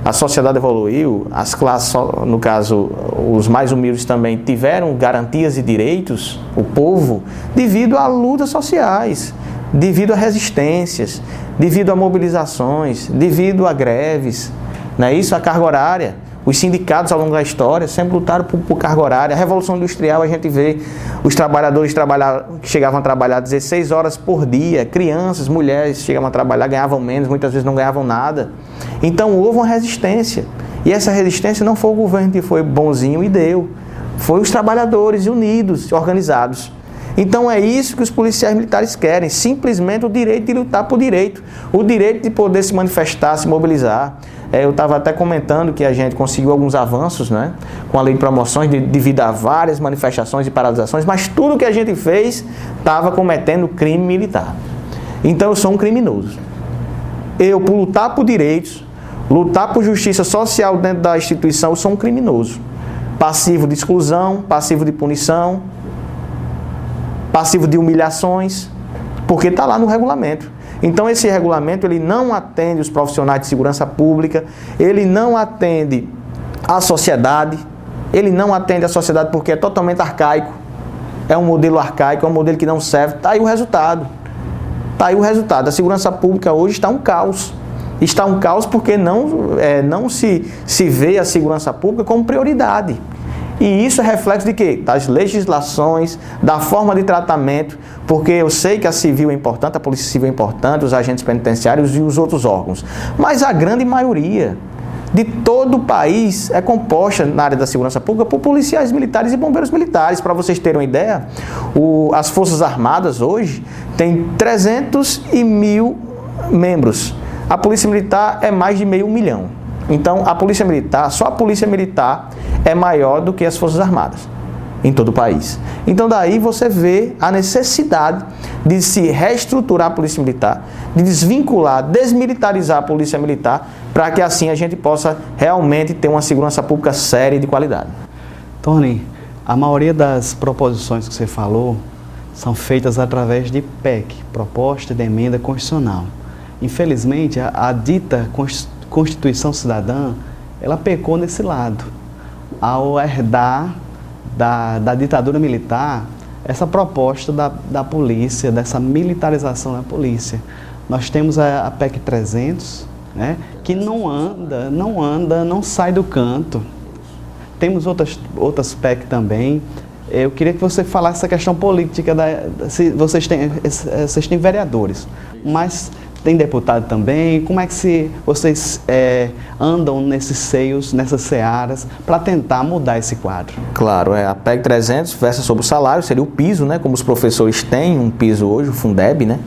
As classes, no caso, os mais humildes também tiveram garantias e direitos, o povo, devido a lutas sociais, devido a resistências, devido a mobilizações, devido a greves, né? Isso, a carga horária. Os sindicatos ao longo da história sempre lutaram por carga horária. A Revolução Industrial, a gente vê os trabalhadores que chegavam a trabalhar 16 horas por dia, crianças, mulheres chegavam a trabalhar, ganhavam menos, muitas vezes não ganhavam nada. Então houve uma resistência. E essa resistência não foi o governo que foi bonzinho e deu. Foi os trabalhadores unidos, organizados. Então é isso que os policiais militares querem, simplesmente o direito de lutar por direito, o direito de poder se manifestar, se mobilizar. Eu estava até comentando que a gente conseguiu alguns avanços, né, com a lei de promoções devido a várias manifestações e paralisações, mas tudo que a gente fez estava cometendo crime militar. Então eu sou um criminoso. Eu, por lutar por direitos, lutar por justiça social dentro da instituição, eu sou um criminoso. Passivo de exclusão, passivo de punição, passivo de humilhações, porque está lá no regulamento. Então esse regulamento ele não atende os profissionais de segurança pública, ele não atende a sociedade, porque é totalmente arcaico, é um modelo arcaico, é um modelo que não serve. Está aí o resultado. A segurança pública hoje está um caos. Está um caos porque não se vê a segurança pública como prioridade. E isso é reflexo de quê? Das legislações, da forma de tratamento, porque eu sei que a civil é importante, a polícia civil é importante, os agentes penitenciários e os outros órgãos. Mas a grande maioria de todo o país é composta na área da segurança pública por policiais militares e bombeiros militares. Para vocês terem uma ideia, as Forças Armadas hoje têm 300.000 membros. A Polícia Militar é mais de 500 mil. Então, só a Polícia Militar é maior do que as Forças Armadas em todo o país. Então, daí você vê a necessidade de se reestruturar a Polícia Militar, de desvincular, desmilitarizar a Polícia Militar, para que assim a gente possa realmente ter uma segurança pública séria e de qualidade. Tony, a maioria das proposições que você falou são feitas através de PEC, Proposta de Emenda Constitucional. Infelizmente, a dita Constituição Cidadã, ela pecou nesse lado, ao herdar da ditadura militar essa proposta da polícia, dessa militarização da polícia. Nós temos a PEC 300, né, que não sai do canto. Temos outras PEC também. Eu queria que você falasse essa questão política, se vocês têm vereadores, mas tem deputado também. Como é que vocês andam nesses seios, nessas searas, para tentar mudar esse quadro? Claro, a PEC 300 versa sobre o salário, seria o piso, né? Como os professores têm um piso hoje, o Fundeb, né?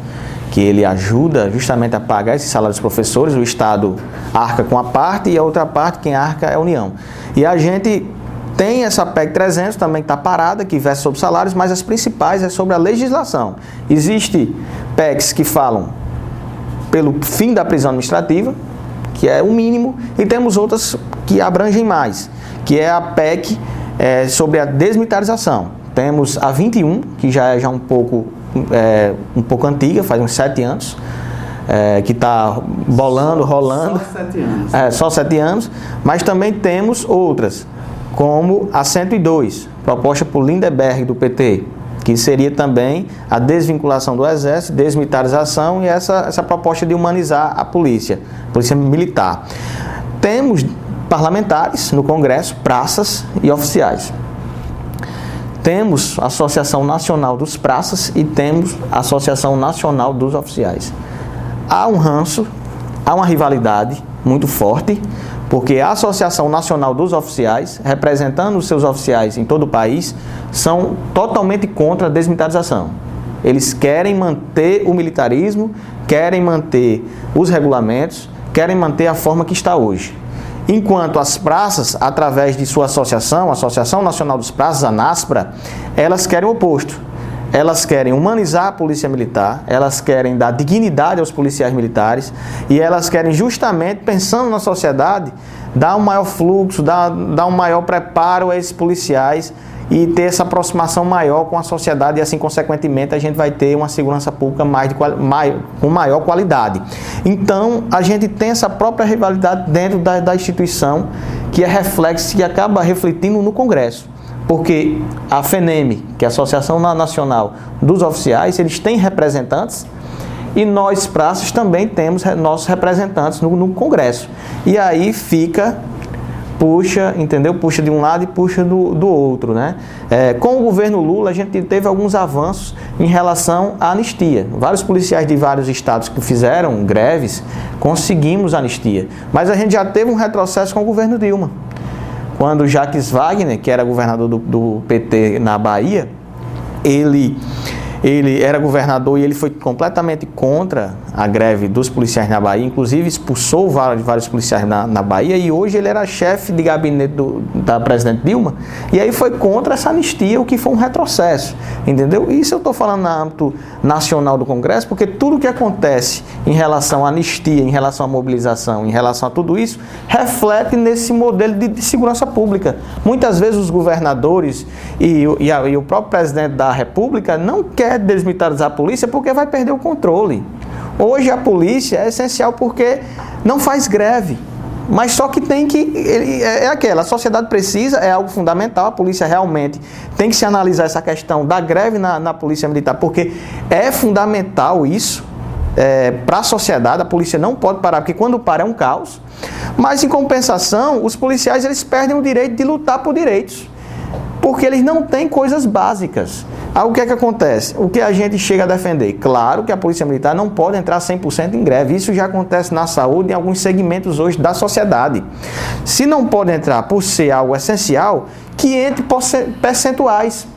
Que ele ajuda justamente a pagar esse salário dos professores. O Estado arca com a parte e a outra parte, quem arca é a União. E a gente tem essa PEC 300 também que está parada, que versa sobre salários, mas as principais é sobre a legislação. Existem PECs que falam pelo fim da prisão administrativa, que é o mínimo, e temos outras que abrangem mais, que é a PEC sobre a desmilitarização. Temos a 21, que já é um pouco antiga, faz uns 7 anos, que está rolando. Só 7 anos. Só 7 anos, mas também temos outras, como a 102, proposta por Lindeberg, do PT, que seria também a desvinculação do Exército, desmilitarização e essa proposta de humanizar a polícia militar. Temos parlamentares no Congresso, praças e oficiais. Temos a Associação Nacional dos Praças e temos a Associação Nacional dos Oficiais. Há um ranço, há uma rivalidade muito forte, porque a Associação Nacional dos Oficiais, representando os seus oficiais em todo o país, são totalmente contra a desmilitarização. Eles querem manter o militarismo, querem manter os regulamentos, querem manter a forma que está hoje. Enquanto as praças, através de sua associação, a Associação Nacional dos Praças, a NASPRA, elas querem o oposto. Elas querem humanizar a polícia militar, elas querem dar dignidade aos policiais militares e elas querem justamente, pensando na sociedade, dar um maior fluxo, dar um maior preparo a esses policiais e ter essa aproximação maior com a sociedade e assim, consequentemente, a gente vai ter uma segurança pública com maior qualidade. Então, a gente tem essa própria rivalidade dentro da instituição que é reflexo, que acaba refletindo no Congresso. Porque a FENEM, que é a Associação Nacional dos Oficiais, eles têm representantes e nós, praças, também temos nossos representantes no Congresso. E aí fica, puxa, entendeu? Puxa de um lado e puxa do outro, né? Com o governo Lula, a gente teve alguns avanços em relação à anistia. Vários policiais de vários estados que fizeram greves, conseguimos anistia. Mas a gente já teve um retrocesso com o governo Dilma. Quando Jacques Wagner, que era governador do PT na Bahia, ele era governador e ele foi completamente contra a greve dos policiais na Bahia, inclusive expulsou vários policiais na Bahia, e hoje ele era chefe de gabinete da presidente Dilma, e aí foi contra essa anistia, o que foi um retrocesso, entendeu? Isso eu estou falando no âmbito nacional do Congresso, porque tudo que acontece em relação à anistia, em relação à mobilização, em relação a tudo isso, reflete nesse modelo de segurança pública. Muitas vezes os governadores e o próprio presidente da República não quer desmilitarizar a polícia porque vai perder o controle. Hoje a polícia é essencial porque não faz greve, mas só que tem que, a sociedade precisa, é algo fundamental, a polícia realmente tem que se analisar essa questão da greve na polícia militar, porque é fundamental isso para a sociedade, a polícia não pode parar, porque quando para é um caos, mas em compensação, os policiais eles perdem o direito de lutar por direitos, porque eles não têm coisas básicas. Aí o que é que acontece? O que a gente chega a defender? Claro que a Polícia Militar não pode entrar 100% em greve. Isso já acontece na saúde, em alguns segmentos hoje da sociedade. Se não pode entrar por ser algo essencial, que entre percentuais.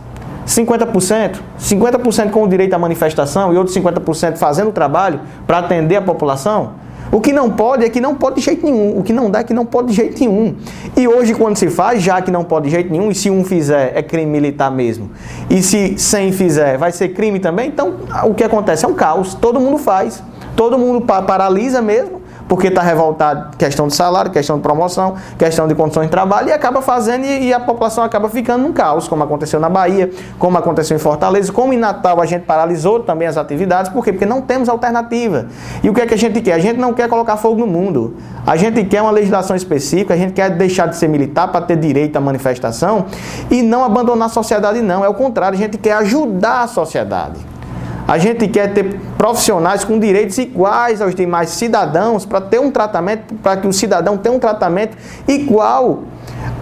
50% com o direito à manifestação e outros 50% fazendo o trabalho para atender a população. O que não pode é que não pode de jeito nenhum. O que não dá é que não pode de jeito nenhum. E hoje, quando se faz, já que não pode de jeito nenhum, e se um fizer, é crime militar mesmo, e se 100 fizer, vai ser crime também, então o que acontece é um caos. Todo mundo faz. Todo mundo paralisa mesmo, porque está revoltado, questão de salário, questão de promoção, questão de condições de trabalho, e acaba fazendo e a população acaba ficando num caos, como aconteceu na Bahia, como aconteceu em Fortaleza, como em Natal a gente paralisou também as atividades. Por quê? Porque não temos alternativa. E o que é que a gente quer? A gente não quer colocar fogo no mundo. A gente quer uma legislação específica, a gente quer deixar de ser militar para ter direito à manifestação e não abandonar a sociedade, não. É o contrário, a gente quer ajudar a sociedade. A gente quer ter profissionais com direitos iguais aos demais cidadãos para ter um tratamento, para que o cidadão tenha um tratamento igual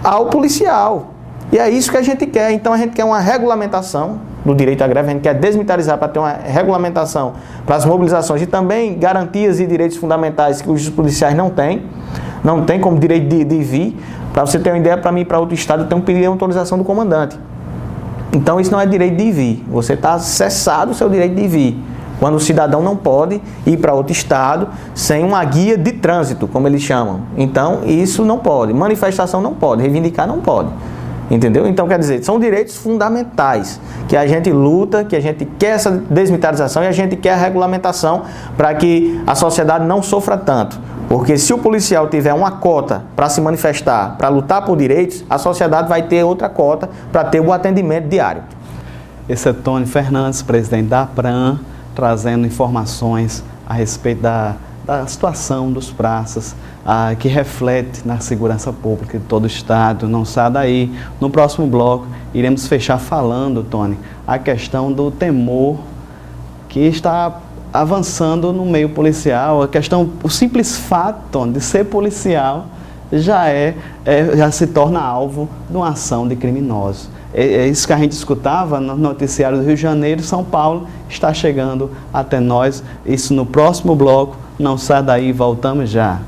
ao policial. E é isso que a gente quer. Então a gente quer uma regulamentação do direito à greve, a gente quer desmilitarizar para ter uma regulamentação para as mobilizações e também garantias e direitos fundamentais que os policiais não têm como direito de vir. Para você ter uma ideia, para mim ir para outro estado, eu tenho que pedir a autorização do comandante. Então isso não é direito de vir, você está cessado o seu direito de vir, quando o cidadão não pode ir para outro estado sem uma guia de trânsito, como eles chamam. Então isso não pode, manifestação não pode, reivindicar não pode, entendeu? Então quer dizer, são direitos fundamentais, que a gente luta, que a gente quer essa desmilitarização e a gente quer a regulamentação para que a sociedade não sofra tanto. Porque se o policial tiver uma cota para se manifestar, para lutar por direitos, a sociedade vai ter outra cota para ter o atendimento diário. Esse é Tony Fernandes, presidente da APRAM, trazendo informações a respeito da situação dos praças, que reflete na segurança pública de todo o estado. Não sai daí. No próximo bloco, iremos fechar falando, Tony, a questão do temor que está avançando no meio policial. A questão, o simples fato de ser policial já se torna alvo de uma ação de criminosos. É isso que a gente escutava no noticiário do Rio de Janeiro. São Paulo está chegando até nós. Isso no próximo bloco. Não sai daí, voltamos já.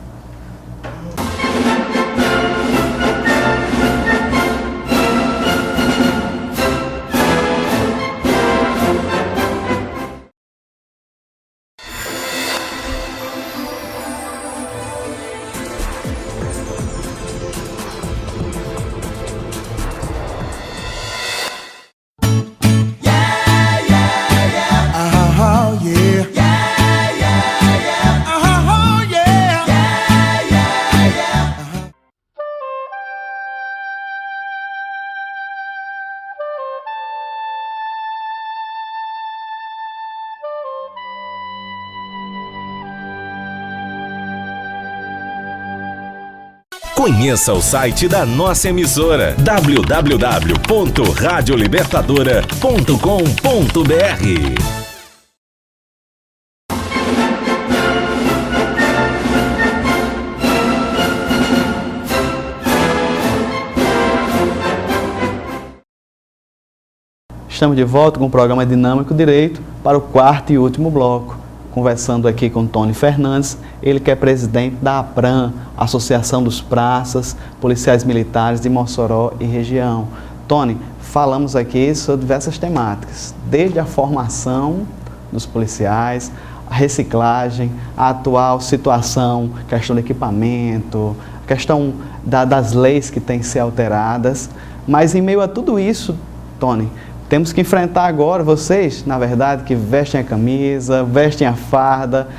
Conheça o site da nossa emissora www.radiolibertadora.com.br. Estamos de volta com o programa Dinâmico Direito para o quarto e último bloco. Conversando aqui com Tony Fernandes, ele que é presidente da APRAM, Associação dos Praças, Policiais Militares de Mossoró e região. Tony, falamos aqui sobre diversas temáticas, desde a formação dos policiais, a reciclagem, a atual situação, questão de equipamento, a questão das leis que têm que ser alteradas. Mas em meio a tudo isso, Tony, temos que enfrentar agora vocês, na verdade, que vestem a camisa, vestem a farda,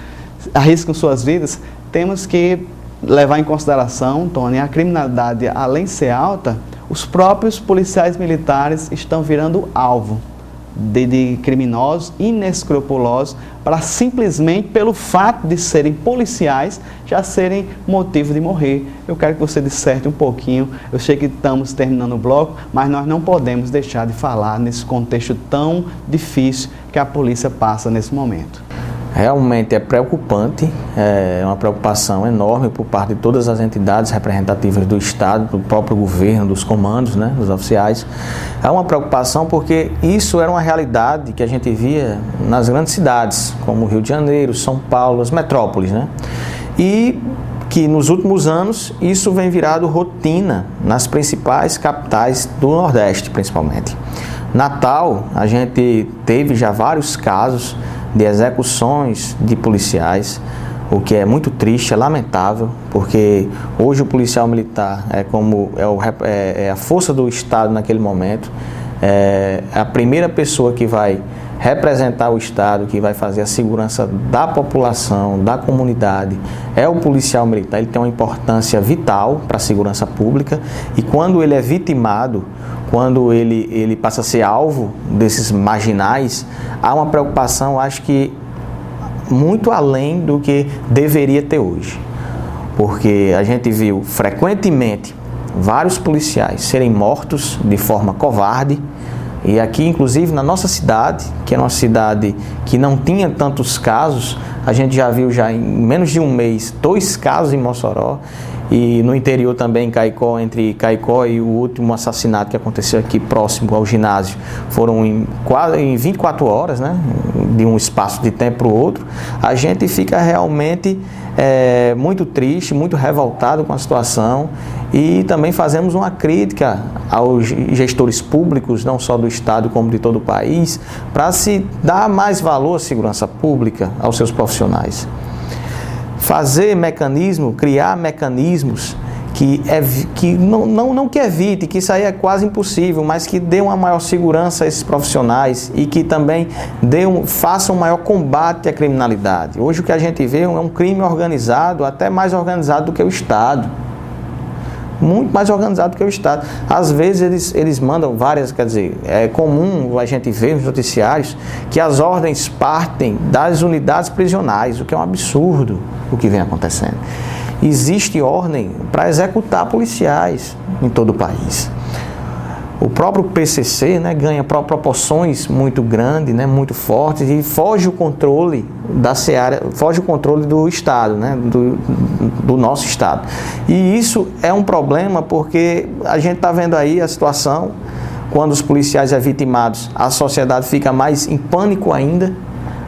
arriscam suas vidas. Temos que levar em consideração, Tony, a criminalidade, além de ser alta, os próprios policiais militares estão virando alvo de criminosos inescrupulosos para simplesmente pelo fato de serem policiais já serem motivo de morrer. Eu quero que você disserte um pouquinho, eu sei que estamos terminando o bloco, mas nós não podemos deixar de falar nesse contexto tão difícil que a polícia passa nesse momento. Realmente é preocupante, é uma preocupação enorme por parte de todas as entidades representativas do Estado, do próprio governo, dos comandos, né, dos oficiais. É uma preocupação porque isso era uma realidade que a gente via nas grandes cidades, como Rio de Janeiro, São Paulo, as metrópoles, né? E que nos últimos anos isso vem virado rotina nas principais capitais do Nordeste, principalmente. Natal, a gente teve já vários casos de execuções de policiais, o que é muito triste, é lamentável, porque hoje o policial militar é a força do Estado naquele momento, é a primeira pessoa que vai representar o Estado, que vai fazer a segurança da população, da comunidade, é o policial militar. Ele tem uma importância vital para a segurança pública e quando ele é vitimado, quando ele passa a ser alvo desses marginais, há uma preocupação, acho que muito além do que deveria ter hoje. Porque a gente viu frequentemente vários policiais serem mortos de forma covarde, e aqui inclusive na nossa cidade, que é uma cidade que não tinha tantos casos, a gente já viu já em menos de um mês 2 casos em Mossoró, e no interior também, Caicó, entre Caicó e o último assassinato que aconteceu aqui próximo ao ginásio, foram em 24 horas, né, de um espaço de tempo para o outro. A gente fica realmente muito triste, muito revoltado com a situação e também fazemos uma crítica aos gestores públicos, não só do Estado como de todo o país, para se dar mais valor à segurança pública, aos seus profissionais. Fazer mecanismo, criar mecanismos não que evite, que isso aí é quase impossível, mas que dê uma maior segurança a esses profissionais e que também faça um maior combate à criminalidade. Hoje o que a gente vê é um crime organizado, até mais organizado do que o Estado. Muito mais organizado que o Estado. Às vezes eles mandam várias, quer dizer, é comum a gente ver nos noticiários que as ordens partem das unidades prisionais, o que é um absurdo o que vem acontecendo. Existe ordem para executar policiais em todo o país. O próprio PCC, né, ganha proporções muito grandes, né, muito fortes e foge o controle da seara, foge o controle do Estado, né, do nosso Estado. E isso é um problema porque a gente está vendo aí a situação, quando os policiais são vitimados, a sociedade fica mais em pânico ainda,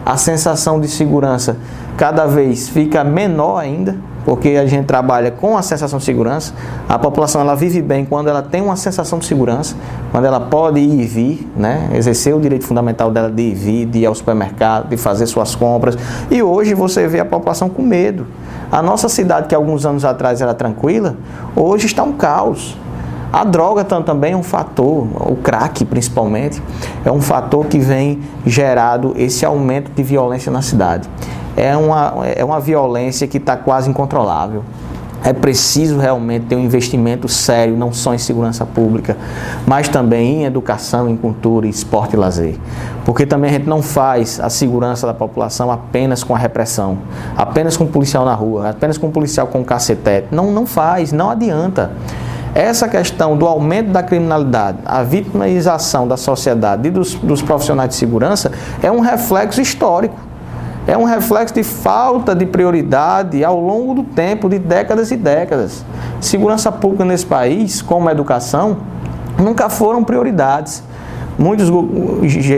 a sensação de segurança cada vez fica menor ainda, porque a gente trabalha com a sensação de segurança. A população ela vive bem quando ela tem uma sensação de segurança, quando ela pode ir e vir, né? Exercer o direito fundamental dela de ir e vir, de ir ao supermercado, de fazer suas compras. E hoje você vê a população com medo. A nossa cidade, que alguns anos atrás era tranquila, hoje está um caos. A droga também é um fator, o crack principalmente, é um fator que vem gerado esse aumento de violência na cidade. É uma violência que está quase incontrolável. É preciso realmente ter um investimento sério, não só em segurança pública, mas também em educação, em cultura, esporte e lazer. Porque também a gente não faz a segurança da população apenas com a repressão, apenas com o policial na rua, apenas com o policial com o cacetete. Não faz, não adianta. Essa questão do aumento da criminalidade, a vitimização da sociedade e dos profissionais de segurança é um reflexo histórico. É um reflexo de falta de prioridade ao longo do tempo, de décadas e décadas. Segurança pública nesse país, como a educação, nunca foram prioridades. Muitos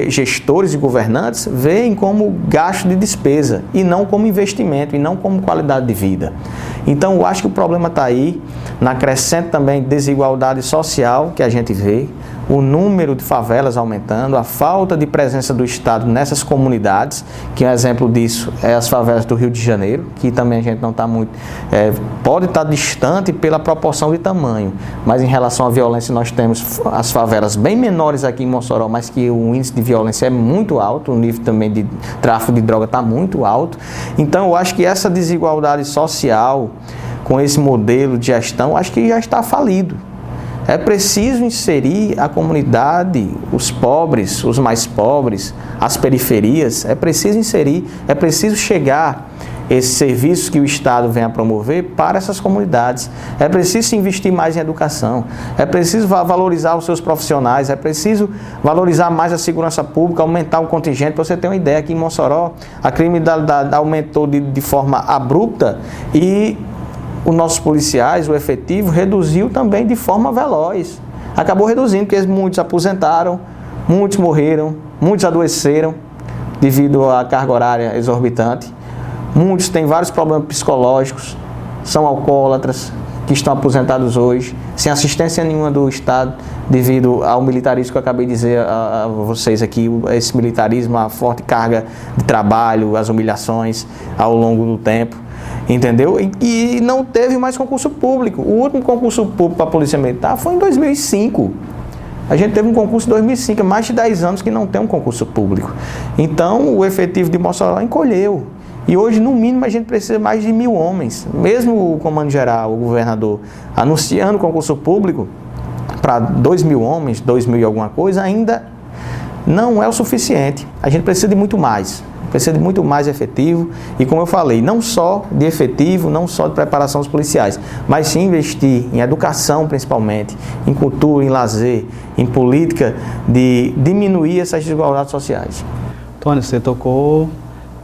gestores e governantes veem como gasto de despesa e não como investimento, e não como qualidade de vida. Então, eu acho que o problema está aí, na crescente também desigualdade social que a gente vê, o número de favelas aumentando, a falta de presença do Estado nessas comunidades, que um exemplo disso é as favelas do Rio de Janeiro, que também a gente não está muito... pode estar distante pela proporção de tamanho, mas em relação à violência nós temos as favelas bem menores aqui em Mossoró, mas que o índice de violência é muito alto, o nível também de tráfico de droga está muito alto. Então eu acho que essa desigualdade social, com esse modelo de gestão, acho que já está falido. É preciso inserir a comunidade, os pobres, os mais pobres, as periferias, é preciso inserir, é preciso chegar esses serviços que o Estado vem a promover para essas comunidades. É preciso investir mais em educação, é preciso valorizar os seus profissionais, é preciso valorizar mais a segurança pública, aumentar o contingente. Para você ter uma ideia, aqui em Mossoró, a criminalidade aumentou de forma abrupta e os nossos policiais, o efetivo, reduziu também de forma veloz. Acabou reduzindo, porque muitos aposentaram, muitos morreram, muitos adoeceram devido à carga horária exorbitante. Muitos têm vários problemas psicológicos, são alcoólatras, que estão aposentados hoje, sem assistência nenhuma do Estado, devido ao militarismo que eu acabei de dizer a vocês aqui, esse militarismo, a forte carga de trabalho, as humilhações ao longo do tempo. Entendeu? E não teve mais concurso público. O último concurso público para a Polícia Militar foi em 2005. A gente teve um concurso em 2005, há mais de 10 anos que não tem um concurso público. Então, o efetivo de Mossoró encolheu. E hoje, no mínimo, a gente precisa de mais de 1.000 homens. Mesmo o comando-geral, o governador, anunciando concurso público para 2.000 homens, 2.000 e alguma coisa, ainda não é o suficiente. A gente precisa de muito mais. Precisa de muito mais efetivo e, como eu falei, não só de efetivo, não só de preparação dos policiais, mas sim investir em educação principalmente, em cultura, em lazer, em política de diminuir essas desigualdades sociais. Tony, você tocou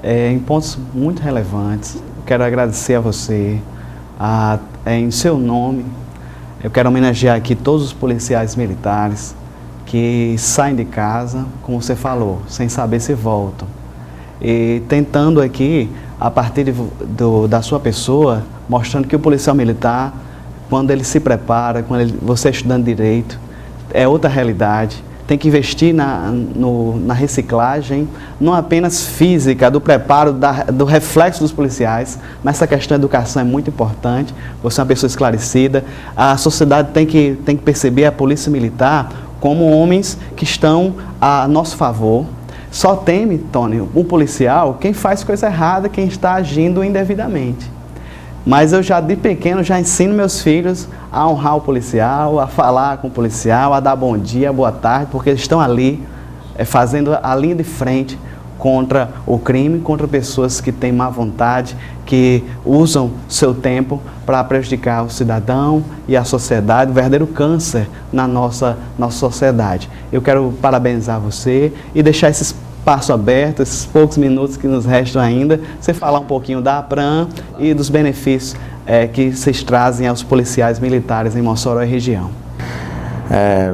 em pontos muito relevantes. Quero agradecer a você, em seu nome, eu quero homenagear aqui todos os policiais militares que saem de casa, como você falou, sem saber se voltam. E tentando aqui, a partir da sua pessoa, mostrando que o policial militar, quando ele se prepara, você é estudando direito, é outra realidade. Tem que investir na reciclagem, não apenas física, do preparo, do reflexo dos policiais, mas essa questão da educação é muito importante. Você é uma pessoa esclarecida. A sociedade tem que perceber a polícia militar como homens que estão a nosso favor. Só teme, Tony, um policial quem faz coisa errada, quem está agindo indevidamente. Mas eu já de pequeno já ensino meus filhos a honrar o policial, a falar com o policial, a dar bom dia, boa tarde, porque eles estão ali fazendo a linha de frente contra o crime, contra pessoas que têm má vontade, que usam seu tempo para prejudicar o cidadão e a sociedade, o verdadeiro câncer na nossa sociedade. Eu quero parabenizar você e deixar esse espaço aberto, esses poucos minutos que nos restam ainda, você falar um pouquinho da APRAM e dos benefícios que vocês trazem aos policiais militares em Mossoró e região.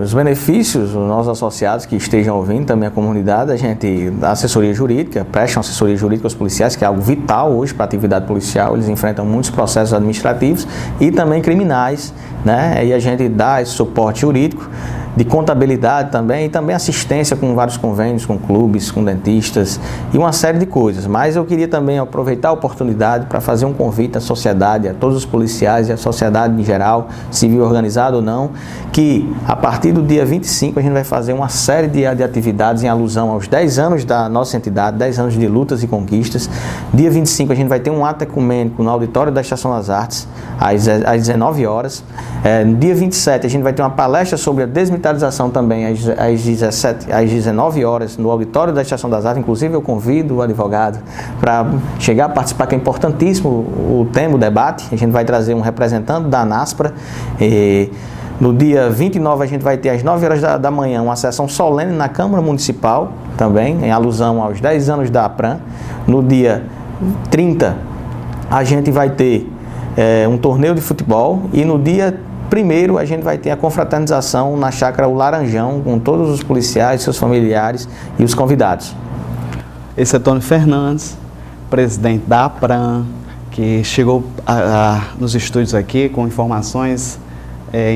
Os benefícios, os nossos associados que estejam ouvindo, também a comunidade, a gente dá assessoria jurídica, prestam assessoria jurídica aos policiais, que é algo vital hoje para a atividade policial. Eles enfrentam muitos processos administrativos e também criminais, né? E a gente dá esse suporte jurídico de contabilidade também, e também assistência com vários convênios, com clubes, com dentistas e uma série de coisas. Mas eu queria também aproveitar a oportunidade para fazer um convite à sociedade, a todos os policiais e à sociedade em geral, civil organizado ou não, que a partir do dia 25 a gente vai fazer uma série de atividades em alusão aos 10 anos da nossa entidade, 10 anos de lutas e conquistas. Dia 25 a gente vai ter um ato ecumênico no auditório da Estação das Artes, às 19 horas. No dia 27 a gente vai ter uma palestra sobre a desmilitarização também, às 19 horas, no auditório da Estação das Artes. Inclusive eu convido o advogado para chegar a participar, que é importantíssimo o tema, o debate. A gente vai trazer um representante da ANASPRA. No dia 29 a gente vai ter às 9 horas da manhã uma sessão solene na Câmara Municipal, também em alusão aos 10 anos da APRAM. No dia 30 a gente vai ter um torneio de futebol, e no dia 1º a gente vai ter a confraternização na Chácara O Laranjão, com todos os policiais, seus familiares e os convidados. Esse é Tony Fernandes, presidente da APRAM, que chegou nos estúdios aqui com informações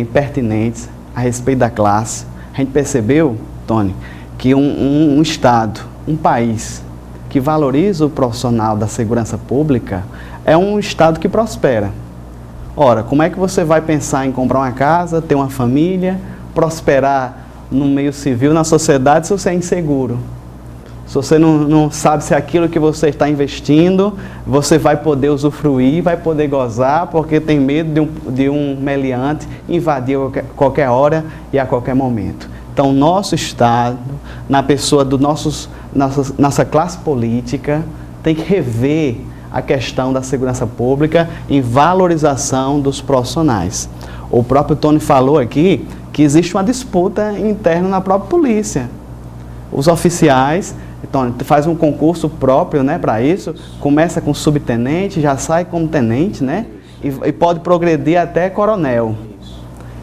impertinentes a respeito da classe. A gente percebeu, Tony, que um Estado, um país que valoriza o profissional da segurança pública é um Estado que prospera. Ora, como é que você vai pensar em comprar uma casa, ter uma família, prosperar no meio civil, na sociedade, se você é inseguro? Se você não sabe se aquilo que você está investindo, você vai poder usufruir, vai poder gozar, porque tem medo de um meliante invadir a qualquer hora e a qualquer momento. Então, nosso Estado, na pessoa nossa classe política, tem que rever a questão da segurança pública e valorização dos profissionais. O próprio Tony falou aqui que existe uma disputa interna na própria polícia. Os oficiais, então, faz um concurso próprio, né, para isso, começa com subtenente, já sai como tenente, né, e pode progredir até coronel.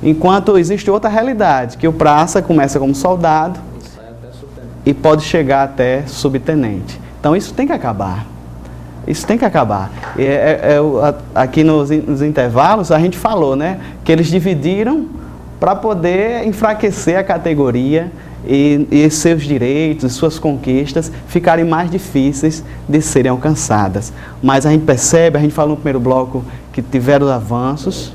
Enquanto existe outra realidade, que o praça começa como soldado e pode chegar até subtenente. Então isso tem que acabar. Isso tem que acabar. Aqui nos intervalos a gente falou, né, que eles dividiram para poder enfraquecer a categoria e seus direitos, suas conquistas ficarem mais difíceis de serem alcançadas. Mas a gente percebe, a gente falou no primeiro bloco que tiveram avanços,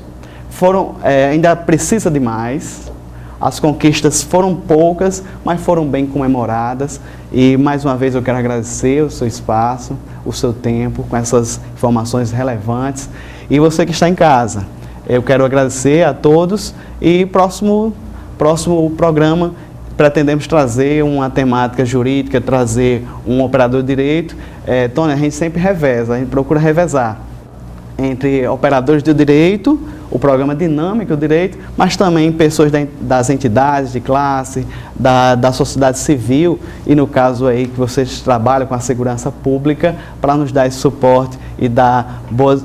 ainda precisa de mais. As conquistas foram poucas, mas foram bem comemoradas. E mais uma vez eu quero agradecer o seu espaço, o seu tempo, com essas informações relevantes. E você que está em casa, eu quero agradecer a todos. E próximo programa pretendemos trazer uma temática jurídica, trazer um operador de direito. Tony, a gente sempre reveza, a gente procura revezar entre operadores de direito, o programa Dinâmico do Direito, mas também pessoas das entidades de classe, da sociedade civil, e no caso aí que vocês trabalham com a segurança pública, para nos dar esse suporte e dar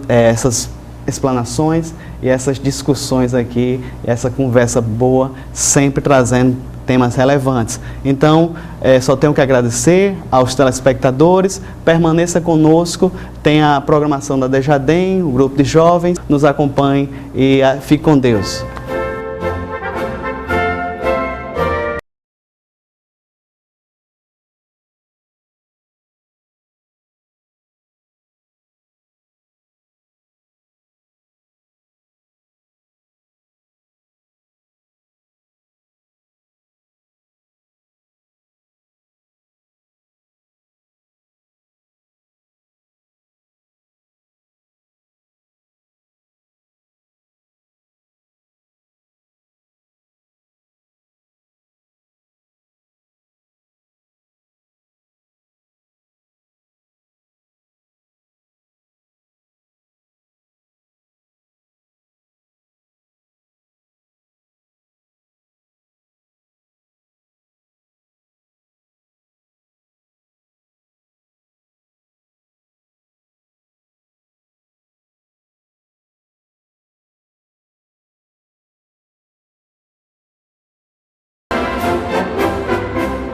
essas explanações e essas discussões aqui, essa conversa boa, sempre trazendo temas relevantes. Então, só tenho que agradecer aos telespectadores, permaneça conosco, tem a programação da Desjardins, o grupo de jovens, nos acompanhe e fique com Deus.